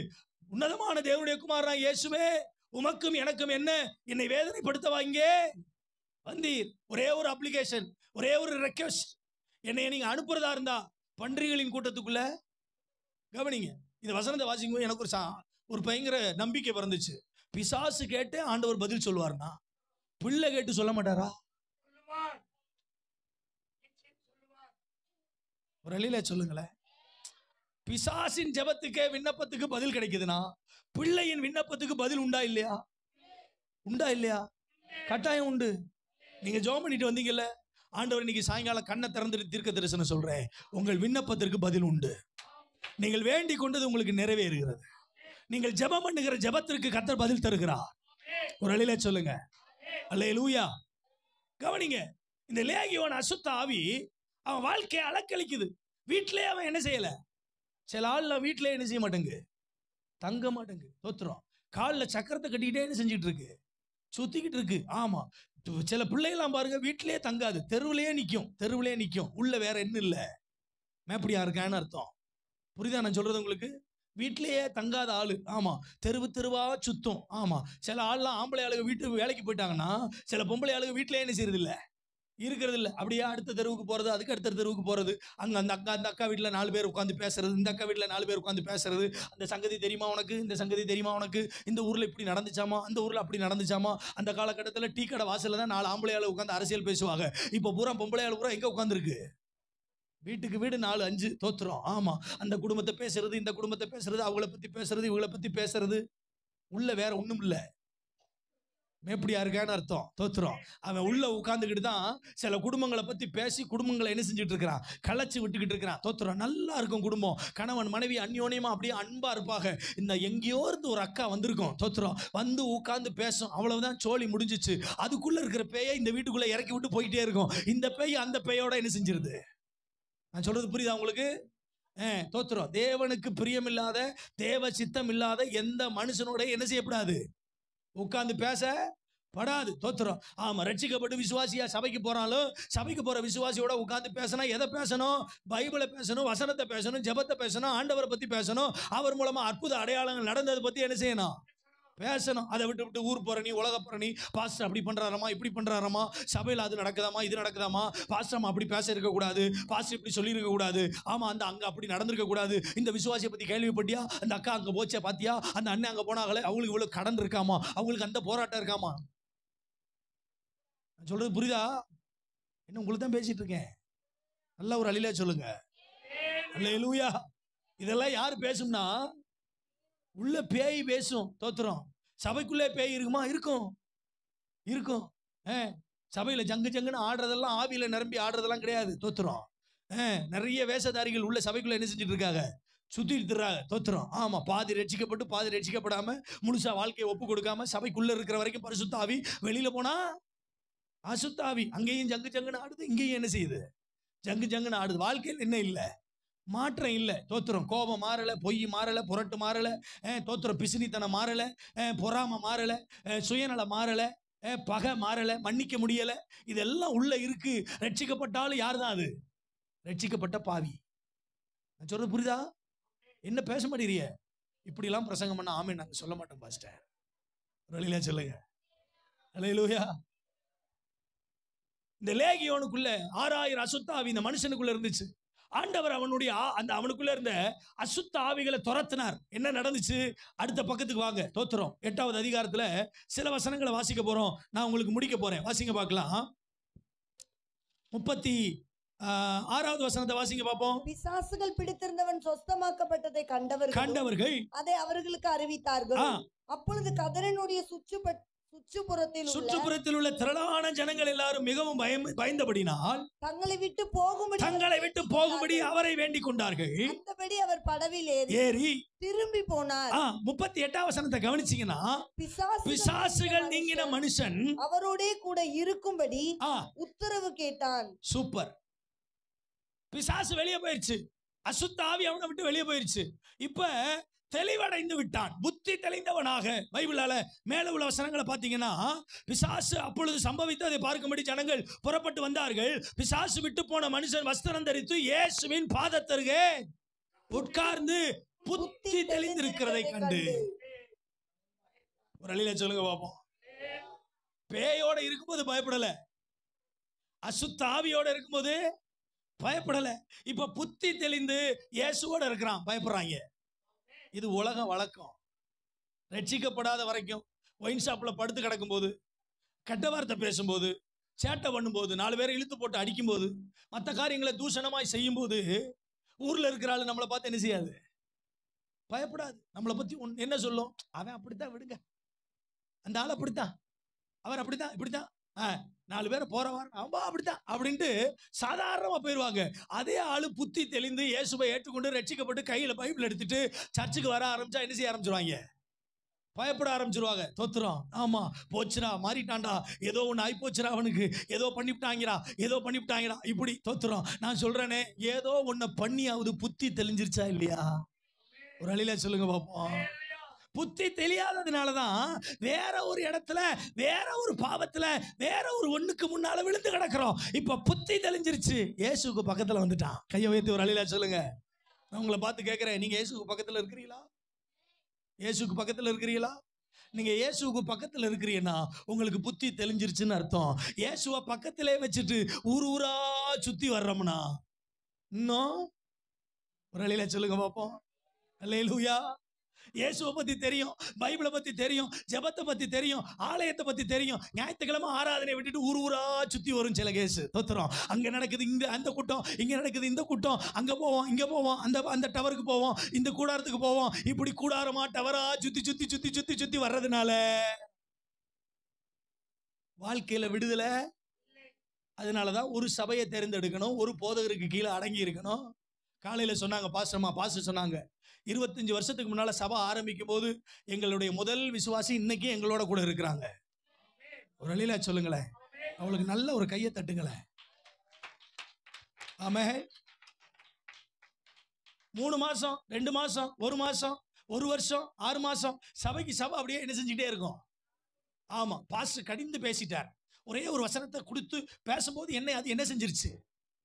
உன்னதமான தேவனுடைய குமாரன் இயேசுவே, உமக்கும் எனக்கும் என்ன? என்னை வேதனைப்படுத்தவா இங்கே வந்தீர்? ஒரே ஒரு அப்ளிகேஷன், ஒரே ஒரு ரெக்வெஸ்ட், என்னை நீங்க அனுப்புறதா இருந்தா பன்றிகளின் கூட்டத்துக்குள்ள. கவனிங்க, இந்த வசனத்தை வாசிக்கும் போது எனக்கு ஒரு பயங்கர நம்பிக்கை பிறந்துச்சு. பிசாசு கேட்டு ஆண்டவர் பதில் சொல்லுவார்னா, பிள்ளை கேட்டு சொல்ல மாட்டாரா? ஒரு வழியில சொல்லுங்களேன். பிசாசின் ஜெபத்துக்கே விண்ணப்பத்துக்கு பதில் கிடைக்குதுன்னா பிள்ளையின் விண்ணப்பத்துக்கு பதில் உண்டா இல்லையா? கட்டாயம் உண்டு. நீங்க ஜெபம் பண்ணிட்டு வந்தீங்கல்ல, ஆண்டவர் இன்னைக்கு சாயங்காலம் கண்ணை திறந்துட்டு தீர்க்க தரிசனம் சொல்றேன், உங்கள் விண்ணப்பத்திற்கு பதில் உண்டு. நீங்கள் வேண்டிக் கொண்டது உங்களுக்கு நிறைவேறுகிறது. நீங்கள் ஜெபம் பண்ணுகிற ஜெபத்திற்கு கர்த்தர் பதில் தருகிறார். ஒரு வழியில சொல்லுங்க அல்லேலூயா. கவனிங்க, இந்த லேகியோன் அசுத்த ஆவி அவன் வாழ்க்கையை அலக்களிக்குது. வீட்டிலே அவன் என்ன செய்யல? சில ஆள்ல வீட்டிலே என்ன செய்ய மாட்டேங்க, தங்க மாட்டேங்க. தோத்துறோம். காலில் சக்கரத்தை கட்டிக்கிட்டே என்ன செஞ்சுட்டு இருக்கு? சுத்திக்கிட்டு இருக்கு. ஆமா, சில பிள்ளைகள்லாம் பாருங்க, வீட்டிலேயே தங்காது, தெருவிலேயே நிற்கும். உள்ள வேற என்ன இல்லை, மேப்படியா இருக்கான்னு அர்த்தம். புரியுதா நான் சொல்றது உங்களுக்கு? வீட்டிலேயே தங்காத ஆளு. ஆமா, தெருவா சுத்தம். ஆமா, சில ஆள்லாம் ஆம்பளை ஆளுங்க வீட்டு வேலைக்கு போயிட்டாங்கன்னா சில பொம்பளை ஆளுங்க வீட்டிலேயே என்ன செய்யறது இல்லை, இருக்கிறது இல்லை. அப்படியே அடுத்த தெருவுக்கு போறது, அதுக்கு அடுத்த தெருவுக்கு போறது. அங்க அந்த அக்கா வீட்டுல 4 பேர் உட்காந்து பேசுறது, இந்த அக்கா வீட்டுல 4 பேர் உட்காந்து பேசுறது. அந்த சங்கதி தெரியுமா உனக்கு, இந்த சங்கதி தெரியுமா உனக்கு, இந்த ஊர்ல இப்படி நடந்துச்சாமா, அந்த ஊர்ல அப்படி நடந்துச்சாமா. அந்த காலகட்டத்தில் டீ கடை வாசல்ல தான் 4 ஆம்பளையாளு உட்காந்து அரசியல் பேசுவாங்க. இப்ப பூரா பொம்பளையாளு பூரா எங்க உட்காந்துருக்கு, வீட்டுக்கு வீடு 4 5 தோத்துறோம். ஆமா, அந்த குடும்பத்தை பேசுறது, இந்த குடும்பத்தை பேசுறது, அவங்கள பத்தி பேசுறது, இவங்களை பத்தி பேசுறது. உள்ள வேற ஒண்ணும் இல்ல, மேப்படியா இருக்கான்னு அர்த்தம். தோத்துறோம். அவன் உள்ள உட்கார்ந்துக்கிட்டு தான் சில குடும்பங்களை பத்தி பேசி குடும்பங்களை என்ன செஞ்சுட்டு இருக்கிறான், களைச்சு விட்டுக்கிட்டு இருக்கிறான். தோத்துறோம். நல்லா இருக்கும் குடும்பம், கணவன் மனைவி அந்யோன்யமா அப்படியே அன்பா இருப்பாங்க. இந்த எங்கேயோ இருந்து ஒரு அக்கா வந்திருக்கும், தோத்துறோம், வந்து உட்கார்ந்து பேசும், அவ்வளவுதான், சோழி முடிஞ்சிச்சு. அதுக்குள்ள இருக்கிற பேயை இந்த வீட்டுக்குள்ள இறக்கி விட்டு போயிட்டே இருக்கும். இந்த பேய் அந்த பேயோட என்ன செஞ்சிருது. நான் சொல்றது புரியுதா உங்களுக்கு? தோத்துறோம். தேவனுக்கு பிரியமில்லாத, தேவ சித்தம் இல்லாத எந்த மனுஷனோட என்ன செய்யப்படாது, உட்கார்ந்து பேச படாது. தோத்துறோம். ஆமா, ரட்சிக்கப்பட்டு விசுவாசியா சபைக்கு போறாலும் சபைக்கு போற விசுவாசியோட உட்கார்ந்து பேசணும். எதை பேசணும்? பைபிளை பேசணும், வசனத்தை பேசணும், ஜெபத்தை பேசணும், ஆண்டவரை பத்தி பேசணும், அவர் மூலமா அற்புத அடையாளங்கள் நடந்ததை பத்தி என்ன செய்யணும், பேசணும். அதை விட்டு ஊர் போற நீ, உலக போற நீ, பாஸ்டர் அப்படி பண்றாரமா, இப்படி பண்றாரமா, சபையில் அது நடக்குதாமா, இது நடக்குதாமா, பாஸ்டர் அப்படி பேச இருக்க கூடாது, பாஸ்டர் இப்படி சொல்லி இருக்க கூடாது, ஆமா அந்த அங்க அப்படி நடந்திருக்க கூடாது, இந்த விசுவாசியை பத்தி கேள்விப்பட்டியா, அந்த அக்கா அங்க போச்சே பாத்தியா, அந்த அண்ணன் அங்க போனாங்களே, அவங்களுக்கு இவ்வளவு கடன் இருக்காமா, அவங்களுக்கு அந்த போராட்டம் இருக்காமா. நான் சொல்றது புரியுதா? என்ன உங்களுக்கு தான் பேசிட்டு இருக்கேன். நல்ல ஒரு அழில சொல்லுங்க. அல்லேலூயா. இதெல்லாம் யாரு பேசும்னா, உள்ள பேய் பேசும். தோத்துறோம். சபைக்குள்ளே பேய் இருக்குமா? இருக்கும், இருக்கும். சபையில ஜங்கு ஜங்குன்னு ஆடுறதெல்லாம், ஆவியில நிரம்பி ஆடுறதெல்லாம் கிடையாது. தோத்துறோம். நிறைய வேஷதாரிகள் உள்ள சபைக்குள்ள என்ன செஞ்சுட்டு இருக்காங்க, சுத்திட்டுறாங்க. தோத்துறோம். ஆமா, பாதி ரட்சிக்கப்பட்டு பாதி ரட்சிக்கப்படாம முழுசா வாழ்க்கையை ஒப்பு கொடுக்காம சபைக்குள்ள இருக்கிற வரைக்கும் பரிசுத்த ஆவி, வெளியில போனா அசுத்த ஆவி. அங்கேயும் ஜங்கு ஜங்குன்னு ஆடுது, இங்கேயும் என்ன செய்யுது, ஜங்கு ஜங்குன்னு ஆடுது. வாழ்க்கையில் என்ன இல்லை, மாற்றம் இல்லை. தோத்துறோம். கோபம் மாறல, பொய் மாறல, புரட்டு மாறல, தோத்துறோம், பிசினித்தனம் மாறல, பொறாம மாறல, சுயநலம் மாறல, பகை மாறல, மன்னிக்க முடியல. இதெல்லாம் உள்ள இருக்கு. ரட்சிக்கப்பட்டாலும் யார் தான் அது? ரட்சிக்கப்பட்ட பாவி. நான் சொல்றது புரியுதா? என்ன பேச மாட்டேறிய? இப்படி எல்லாம் பிரசங்கம் பண்ண ஆமே நாங்க சொல்ல மாட்டோம் பாஸ்டர். வழியில சொல்லுங்க. அல்லேலூயா. இந்த லேகியோனுக்குள்ள 6000 அசுத்த ஆவி இந்த மனுஷனுக்குள்ள இருந்துச்சு. ஆண்டவர் அவனுடைய அவனுக்குள்ள இருந்த அசுத்த ஆவிகளை துரத்தினார். என்ன நடந்துச்சு? அடுத்த பக்கத்துக்கு வாங்க. தோத்துறோம். 8வது அதிகாரத்துல சில வசனங்களை வாசிக்க போறோம். நான் உங்களுக்கு முடிக்க போறேன். வாசிங்க பார்க்கலாம். 36வது வசனத்தை வாசிங்க பார்ப்போம். பிசாசுகள் பிடித்திருந்தவன் சொஸ்தமாக்கப்பட்டதை கண்டவர்கள் அதை அவர்களுக்கு அறிவித்தார்கள். அப்பொழுது கதரனுடைய சுற்றுப்புறத்தில் உள்ள திரளான ஜனங்கள் எல்லாரும் மிகவும் பயந்தபடினால் தங்களை விட்டு போகும்படி அவரை வேண்டிக் கொண்டார்கள். அந்தபடி அவர் படவில் ஏறி திரும்பி போனார். 38வது வசனத்தை கவனிச்சீங்கன்னா, பிசாசுகள் நீங்கின மனுஷன் அவரோடே கூட இருக்கும்படி உத்தரவு கேட்டான். சூப்பர். பிசாசு வெளியே போயிருச்சு, அசுத்த ஆவி அவனை விட்டு வெளியே போயிருச்சு. இப்ப தெளிவடைந்து விட்டான், புத்தி தெளிந்தவனாக. பைபிளால மேல உள்ள வசனங்களை பார்த்தீங்கன்னா, பிசாசு அப்பொழுது சம்பவித்து அதை பார்க்கும்படி ஜனங்கள் புறப்பட்டு வந்தார்கள். பிசாசு விட்டு போன மனுஷன் வஸ்திரம் தரித்து இயேசுவின் பாதத்தருகே உட்கார்ந்து புத்தி தெளிந்திருக்கிறதை கண்டு. ஒரு அழில சொல்லுங்க பாப்போம். பேயோட இருக்கும்போது பயப்படல, அசுத்த ஆவியோட இருக்கும்போது பயப்படல. இப்ப புத்தி தெளிந்து இயேசுவோட இருக்கிறான், பயப்படுறாங்க. இது உலக வழக்கம். ரட்சிக்கப்படாத வரைக்கும் ஒயின் ஷாப்ல படுத்து கிடக்கும் போது, கெட்ட வார்த்தை பேசும்போது, சேட்டை பண்ணும்போது, 4 பேரை இழுத்து போட்டு அடிக்கும் போது, மற்ற காரியங்களை தூஷணமாய் செய்யும் போது, ஊர்ல இருக்கிற ஆளு நம்மளை பார்த்து என்ன செய்யாது, பயப்படாது. நம்மளை பத்தி என்ன சொல்லும்? அவன் அப்படித்தான், விடுங்க, அந்த ஆள் அப்படித்தான், அவர் அப்படித்தான், இப்படித்தான், 4 பேரை போறவார் அப்படித்தான் அப்படின்ட்டு சாதாரணமா போயிருவாங்க. அதே ஆளு புத்தி தெளிந்து இயேசுவை ஏற்றுக்கொண்டு ரட்சிக்கப்பட்டு கையில பைபிள் எடுத்துட்டு சர்ச்சுக்கு வர ஆரம்பிச்சா என்ன செய்ய ஆரம்பிச்சிருவாங்க? பயப்பட ஆரம்பிச்சிருவாங்க. தோத்துறோம். ஆமா, போச்சுரா, மாறிட்டான்டா, ஏதோ ஒன்று ஆகி போச்சுரா, அவனுக்கு ஏதோ பண்ணிவிட்டாங்கடா, இப்படி. தோத்துறோம். நான் சொல்றேனே, ஏதோ ஒன்ன பண்ணியாவது புத்தி தெளிஞ்சிருச்சா இல்லையா? ஒரு அழில சொல்லுங்க பாப்போம். புத்தி தெரியாததுனாலதான் வேற ஒரு இடத்துல, வேற ஒரு பாவத்துல, வேற ஒரு ஒண்ணுக்கு முன்னால விழுந்து கிடக்கிறோம். இப்ப புத்தி தெளிஞ்சிருச்சு, இயேசுக்கு பக்கத்துல வந்துட்டான். கையை உயர்த்தி ஒரு அழில சொல்லுங்க. நான் உங்களை பார்த்து கேட்கிறேன், நீங்க இயேசுக்கு பக்கத்துல இருக்கிறீங்களா? இயேசுக்கு பக்கத்துல இருக்கிறீங்களா? நீங்க இயேசுவுக்கு பக்கத்துல இருக்கிறீங்கன்னா உங்களுக்கு புத்தி தெளிஞ்சிருச்சுன்னு அர்த்தம். இயேசுவை பக்கத்திலே வச்சுட்டு ஊர் ஊரா சுத்தி வர்றோம்னா இன்னும் ஒரு வழியில சொல்லுங்க பார்ப்போம். அல்லேலூயா. இயேசுவை பத்தி தெரியும், பைபிளை பத்தி தெரியும், ஜெபத்தை பத்தி தெரியும், ஆலயத்தை பத்தி தெரியும். ஞாயிற்றுக்கிழமை ஆராதனை விட்டுட்டு ஊர் ஊரா சுத்தி வரும் சில கேஸ். தோத்துறோம். அங்க நடக்குது இங்க அந்த கூட்டம், இங்க நடக்குது இந்த கூட்டம், அங்க போவோம் இங்க போவோம், அந்த டவருக்கு போவோம், இந்த கூடாரத்துக்கு போவோம். இப்படி கூடாரமா டவரா சுத்தி சுத்தி சுத்தி சுத்தி சுத்தி வர்றதுனால வாழ்க்கையில விடுதலை. அதனாலதான் ஒரு சபையை தேர்ந்தெடுக்கணும், ஒரு போதகருக்கு கீழே அடங்கி இருக்கணும். காலையில சொன்னாங்க பாஸ்டர் சொன்னாங்க, 25 வருஷத்துக்கு முன்னால சபை ஆரம்பிக்கும் போது எங்களுடைய முதல் விசுவாசி இன்னைக்கு எங்களோட கூட இருக்கிறாங்க. ஒரு வழியில சொல்லுங்களேன், அவளுக்கு நல்ல ஒரு கையை தட்டுங்களேன். ஆமென். 3 மாசம் 2 மாசம் 1 மாசம் 1 வருஷம் 6 மாசம் சபை அப்படியே என்ன செஞ்சுட்டே இருக்கும். ஆமா, பாஸ்டர் கடிந்து பேசிட்டார். ஒரே ஒரு வசனத்தை கொடுத்து பேசும்போது அது என்ன செஞ்சிருச்சு,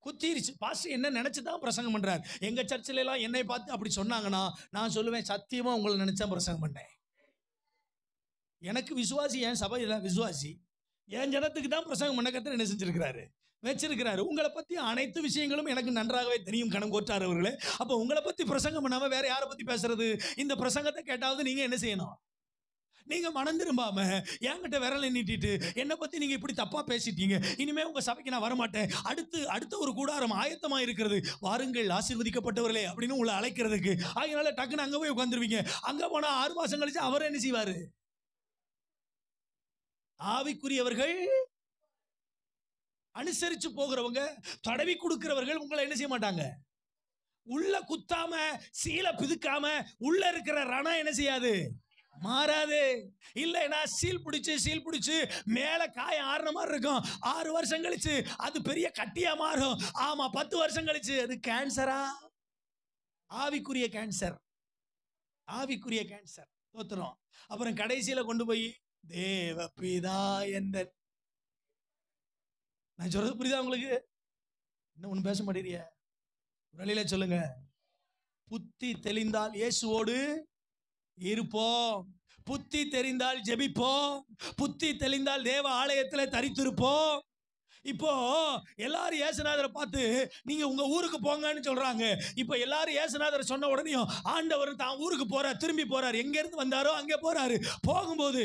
குத்திருச்சு. பாஸ்டர் என்ன நினைச்சுதான் பிரசங்கம் பண்றாரு. எங்க சர்ச்சில எல்லாம் என்னை பார்த்து அப்படி சொன்னாங்கன்னா நான் சொல்லுவேன், சத்தியமா உங்களை நினைச்சா பிரசங்கம் பண்ணேன். எனக்கு விசுவாசி, என் சபையில விசுவாசி, என் ஜனத்துக்கு தான் பிரசங்கம் பண்ண கர்த்தர் என்ன செஞ்சிருக்கிறாரு, வச்சிருக்கிறாரு. உங்களை பத்தி அனைத்து விஷயங்களும் எனக்கு நன்றாகவே தெரியும் கணம் கோட்டார் அவர்களே. அப்ப உங்களை பத்தி பிரசங்கம் பண்ணாம வேற யாரை பத்தி பேசுறது? இந்த பிரசங்கத்தை கேட்டாவது நீங்க என்ன செய்யணும்? நீங்க மனம் திரும்பாம என்கிட்ட விரலை நீட்டிட்டு என்னை பத்தி நீங்க இப்படி தப்பா பேசிட்டீங்க, இனிமே உங்க சபைக்கு நான் வரமாட்டேன், அடுத்த ஒரு கூடாரம் ஆயத்தமா இருக்கிறது, வாருங்கள் ஆசீர்வதிக்கப்பட்டவர்களே அப்படின்னு உங்களை அழைக்கிறதுக்கு. அதனால டக்குன்னு அங்க போய் உட்காந்துருவீங்க. அங்க போனா 6 மாசம் கழிச்சு அவர் என்ன செய்வாரு? ஆவிக்குரியவர்கள் அனுசரிச்சு போகிறவங்க, தடவி கொடுக்கிறவர்கள் உங்களை என்ன செய்ய மாட்டாங்க, உள்ள குத்தாம சீலை பிதுக்காம உள்ள இருக்கிற ரணம் என்ன செய்யாது, மாறாது. இல்லைன்னா சீல் பிடிச்சு மேல காயம் ஆறுன மாதிரி இருக்கும். 6 வருஷம் கழிச்சு அது பெரிய கட்டியா மாறும். ஆமா, 10 வருஷம் கழிச்சு அது கேன்சரா, ஆவிக்குரிய கேன்சர். தோத்துறோம். அப்புறம் கடைசியில கொண்டு போய் தேவ பிதா என்ற, நான் சொல்றது புரியுதா உங்களுக்கு? இன்னும் ஒண்ணு பேச மாட்டேறிய? வழியில சொல்லுங்க. புத்தி தெளிந்தால் இயேசுவோடு இருப்போம், புத்தி தெரிந்தால் ஜெபிப்போம், புத்தி தெளிந்தால் தேவ ஆலயத்தில் தரித்திருப்போம். இப்போ எல்லாரும் இயேசுநாதரை பார்த்து நீங்க உங்க ஊருக்கு போங்கன்னு சொல்றாங்க. இப்போ எல்லாரும் இயேசுநாதரை சொன்ன உடனே ஆண்டவர் தான் ஊருக்கு போறார், திரும்பி போறார். எங்க இருந்து வந்தாரோ அங்கே போறாரு. போகும்போது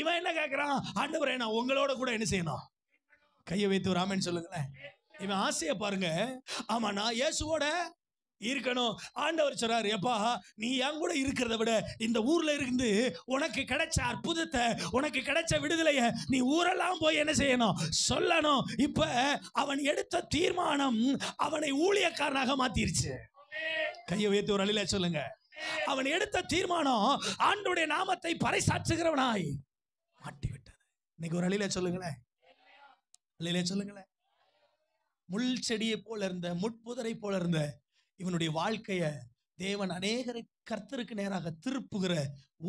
இவன் என்ன கேட்கிறான், ஆண்டவரே நான் உங்களோட கூட என்ன செய்யணும்? கையை வைத்து ஒரு ஆமென் சொல்லுங்களேன். இவன் ஆசையை பாருங்க. ஆமா, நான் இயேசுவோட இருக்கணும். ஆண்டவர் சொல்றாரு, எப்பா நீ என் கூட இருக்கிறத விட இந்த ஊர்ல இருந்து உனக்கு கிடைச்ச அற்புதத்தை, உனக்கு கிடைச்ச விடுதலைய நீ ஊரெல்லாம் போய் என்ன செய்யணும், சொல்லணும். இப்ப அவன் எடுத்த தீர்மானம் அவனை ஊழியக்காரனாக மாத்திருச்சு. கையை உயர்த்தி ஒரு அழில சொல்லுங்க. அவன் எடுத்த தீர்மானம் ஆண்டவருடைய நாமத்தை பறைசாற்றுகிறவனாய் மாட்டி விட்டது. இன்னைக்கு ஒரு அழில சொல்லுங்களேன், அழில சொல்லுங்களேன். முள் செடியை போல இருந்த, முட்புதரை போல இருந்த இவனுடைய வாழ்க்கைய தேவன் அநேகரை கர்த்தருக்கு நேராக திருப்புகிற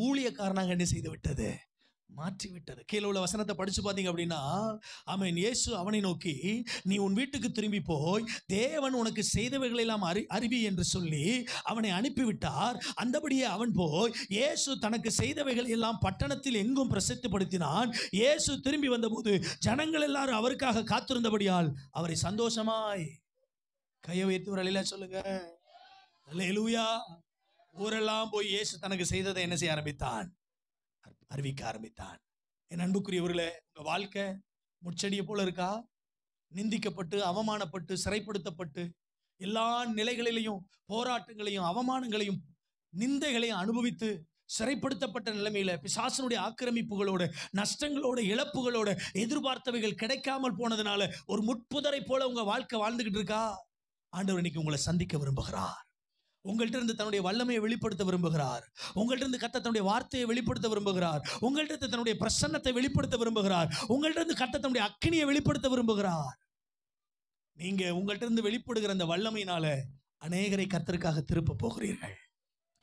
ஊழியக்காரனாக என்ன செய்து விட்டது, மாற்றி விட்டது. கீழே உள்ள வசனத்தை படிச்சு பார்த்தீங்க அப்படின்னா, ஆமென், இயேசு அவனை நோக்கி நீ உன் வீட்டுக்கு திரும்பி போய் தேவன் உனக்கு செய்தவைகளை எல்லாம் அறிவி என்று சொல்லி அவனை அனுப்பிவிட்டார். அந்தபடியே அவன் போய் இயேசு தனக்கு செய்தவைகளை எல்லாம் பட்டணத்தில் எங்கும் பிரசித்திப்படுத்தினான். இயேசு திரும்பி வந்தபோது ஜனங்கள் எல்லாரும் அவருக்காக காத்திருந்தபடியால் அவரை சந்தோஷமாய், கையை வைத்து ஒரு அழில சொல்லுங்க, அல்லேலூயா. ஊரெல்லாம் போய் இயேசு தனக்கு செய்ததை என்ன செய்ய ஆரம்பித்தான், அறிவிக்க ஆரம்பித்தான். என் அன்புக்குரியவர்களே, உங்க வாழ்க்கை முட்செடியை போல இருக்கா? நிந்திக்கப்பட்டு, அவமானப்பட்டு, சிறைப்படுத்தப்பட்டு, எல்லா நிலைகளிலையும் போராட்டங்களையும் அவமானங்களையும் நிந்தைகளையும் அனுபவித்து சிறைப்படுத்தப்பட்ட நிலைமையில பிசாசனுடைய ஆக்கிரமிப்புகளோட, நஷ்டங்களோட, இழப்புகளோட, எதிர்பார்த்தவைகள் கிடைக்காமல் போனதுனால ஒரு முட்புதரை போல உங்க வாழ்க்கை வாழ்ந்துகிட்டு இருக்கா? ஆண்டவர் இன்னைக்கு உங்களை சந்திக்க விரும்புகிறார். உங்கள்கிட்ட இருந்து தன்னுடைய வல்லமையை வெளிப்படுத்த விரும்புகிறார். உங்கள்கிட்ட இருந்து கர்த்தர் தன்னுடைய வார்த்தையை வெளிப்படுத்த விரும்புகிறார். உங்கள்கிட்ட இருந்து தன்னுடைய பிரசன்னத்தை வெளிப்படுத்த விரும்புகிறார். உங்கள்கிட்ட இருந்து கர்த்தர் தன்னுடைய அக்கினியை வெளிப்படுத்த விரும்புகிறார். நீங்க உங்கள்கிட்ட இருந்து வெளிப்படுகிற அந்த வல்லமையினால அநேகரை கர்த்தருக்காக திருப்ப போகிறீர்கள்.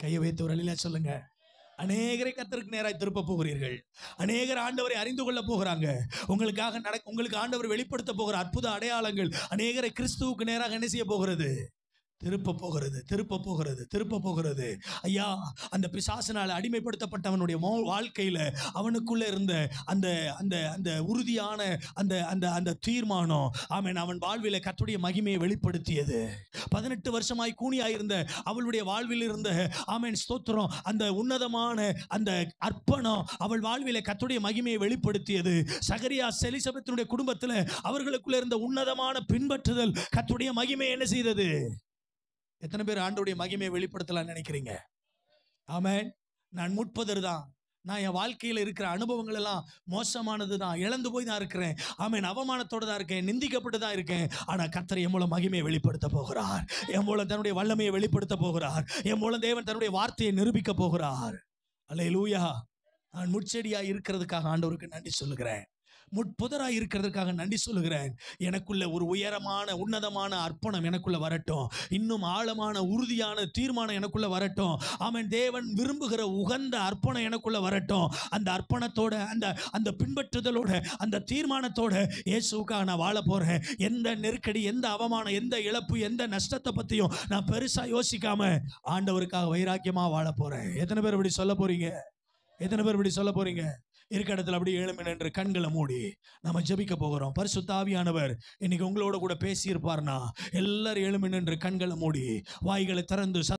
கையை வைத்து ஒரு அழில சொல்லுங்க. அநேகரை கர்த்தருக்கு நேராய் திருப்ப போகிறீர்கள். அநேகர் ஆண்டவரை அறிந்து கொள்ள போகிறாங்க. உங்களுக்கு ஆண்டவர் வெளிப்படுத்த போகிற அற்புத அடையாளங்கள் அநேகரை கிறிஸ்துவுக்கு நேராக என்ன செய்ய போகிறது, திருப்ப போகிறது, திருப்ப போகிறது, திருப்ப போகிறது. ஐயா, அந்த பிசாசினால் அடிமைப்படுத்தப்பட்டவனுடைய வாழ்க்கையில அவனுக்குள்ள இருந்த அந்த அந்த அந்த உறுதியான அந்த அந்த அந்த தீர்மானம், ஆமென், அவன் வாழ்வில கர்த்தருடைய மகிமையை வெளிப்படுத்தியது. 18 வருஷமாய் கூனியாயிருந்த அவளுடைய வாழ்வில் இருந்த, ஆமென், ஸ்தோத்திரம், அந்த உன்னதமான அந்த அர்ப்பணம் அவள் வாழ்வில கர்த்தருடைய மகிமையை வெளிப்படுத்தியது. சகரியா எலிசபெத்தினுடைய குடும்பத்தில் அவர்களுக்குள்ள இருந்த உன்னதமான பின்பற்றுதல் கர்த்தருடைய மகிமை என்ன செய்தது? எத்தனை பேர் ஆண்டவருடைய மகிமையை வெளிப்படுத்தலாம் நினைக்கிறீங்க? ஆமென். நான் முற்பதர் தான். நான் என் வாழ்க்கையில் இருக்கிற அனுபவங்கள் எல்லாம் மோசமானது தான், இழந்து போய் தான் இருக்கிறேன். ஆமென், அவமானத்தோடு தான் இருக்கேன், நிந்திக்கப்பட்டு தான் இருக்கேன். ஆனால் கர்த்தர் என் மூலம் மகிமையை வெளிப்படுத்த போகிறார். என் மூலம் தன்னுடைய வல்லமையை வெளிப்படுத்த போகிறார். என் மூலம் தேவன் தன்னுடைய வார்த்தையை நிரூபிக்க போகிறார். அல்லேலூயா. நான் முட்செடியாய் இருக்கிறதுக்காக ஆண்டவருக்கு நன்றி சொல்லுகிறேன். முட்புதராய் இருக்கிறதுக்காக நன்றி சொல்லுகிறேன். எனக்குள்ள ஒரு உயரமான உன்னதமான அர்ப்பணம் எனக்குள்ள வரட்டும். இன்னும் ஆழமான உறுதியான தீர்மானம் எனக்குள்ள வரட்டும். ஆமென். தேவன் விரும்புகிற உகந்த அர்ப்பணம் எனக்குள்ள வரட்டும். அந்த அர்ப்பணத்தோட, அந்த அந்த பின்பற்றுதலோட, அந்த தீர்மானத்தோட இயேசுவுக்காக நான் வாழ போறேன். எந்த நெருக்கடி, எந்த அவமானம், எந்த இழப்பு, எந்த நஷ்டத்தை பத்தியும் நான் பெருசா யோசிக்காம ஆண்டவருக்காக வைராக்கியமா வாழ போறேன். எத்தனை பேர் இப்படி சொல்ல போறீங்க? எத்தனை பேர் இப்படி சொல்ல போறீங்க? இருக்க இடத்துல அப்படி எழும்பி நின்று கண்களை மூடி நம்ம ஜெபிக்க போகிறோம். பரிசுத்த ஆவியானவர் இன்னைக்கு உங்களோட கூட பேசி இருப்பார்னா எல்லாரும் எழும்பி நின்று கண்களை மூடி வாய்களை திறந்து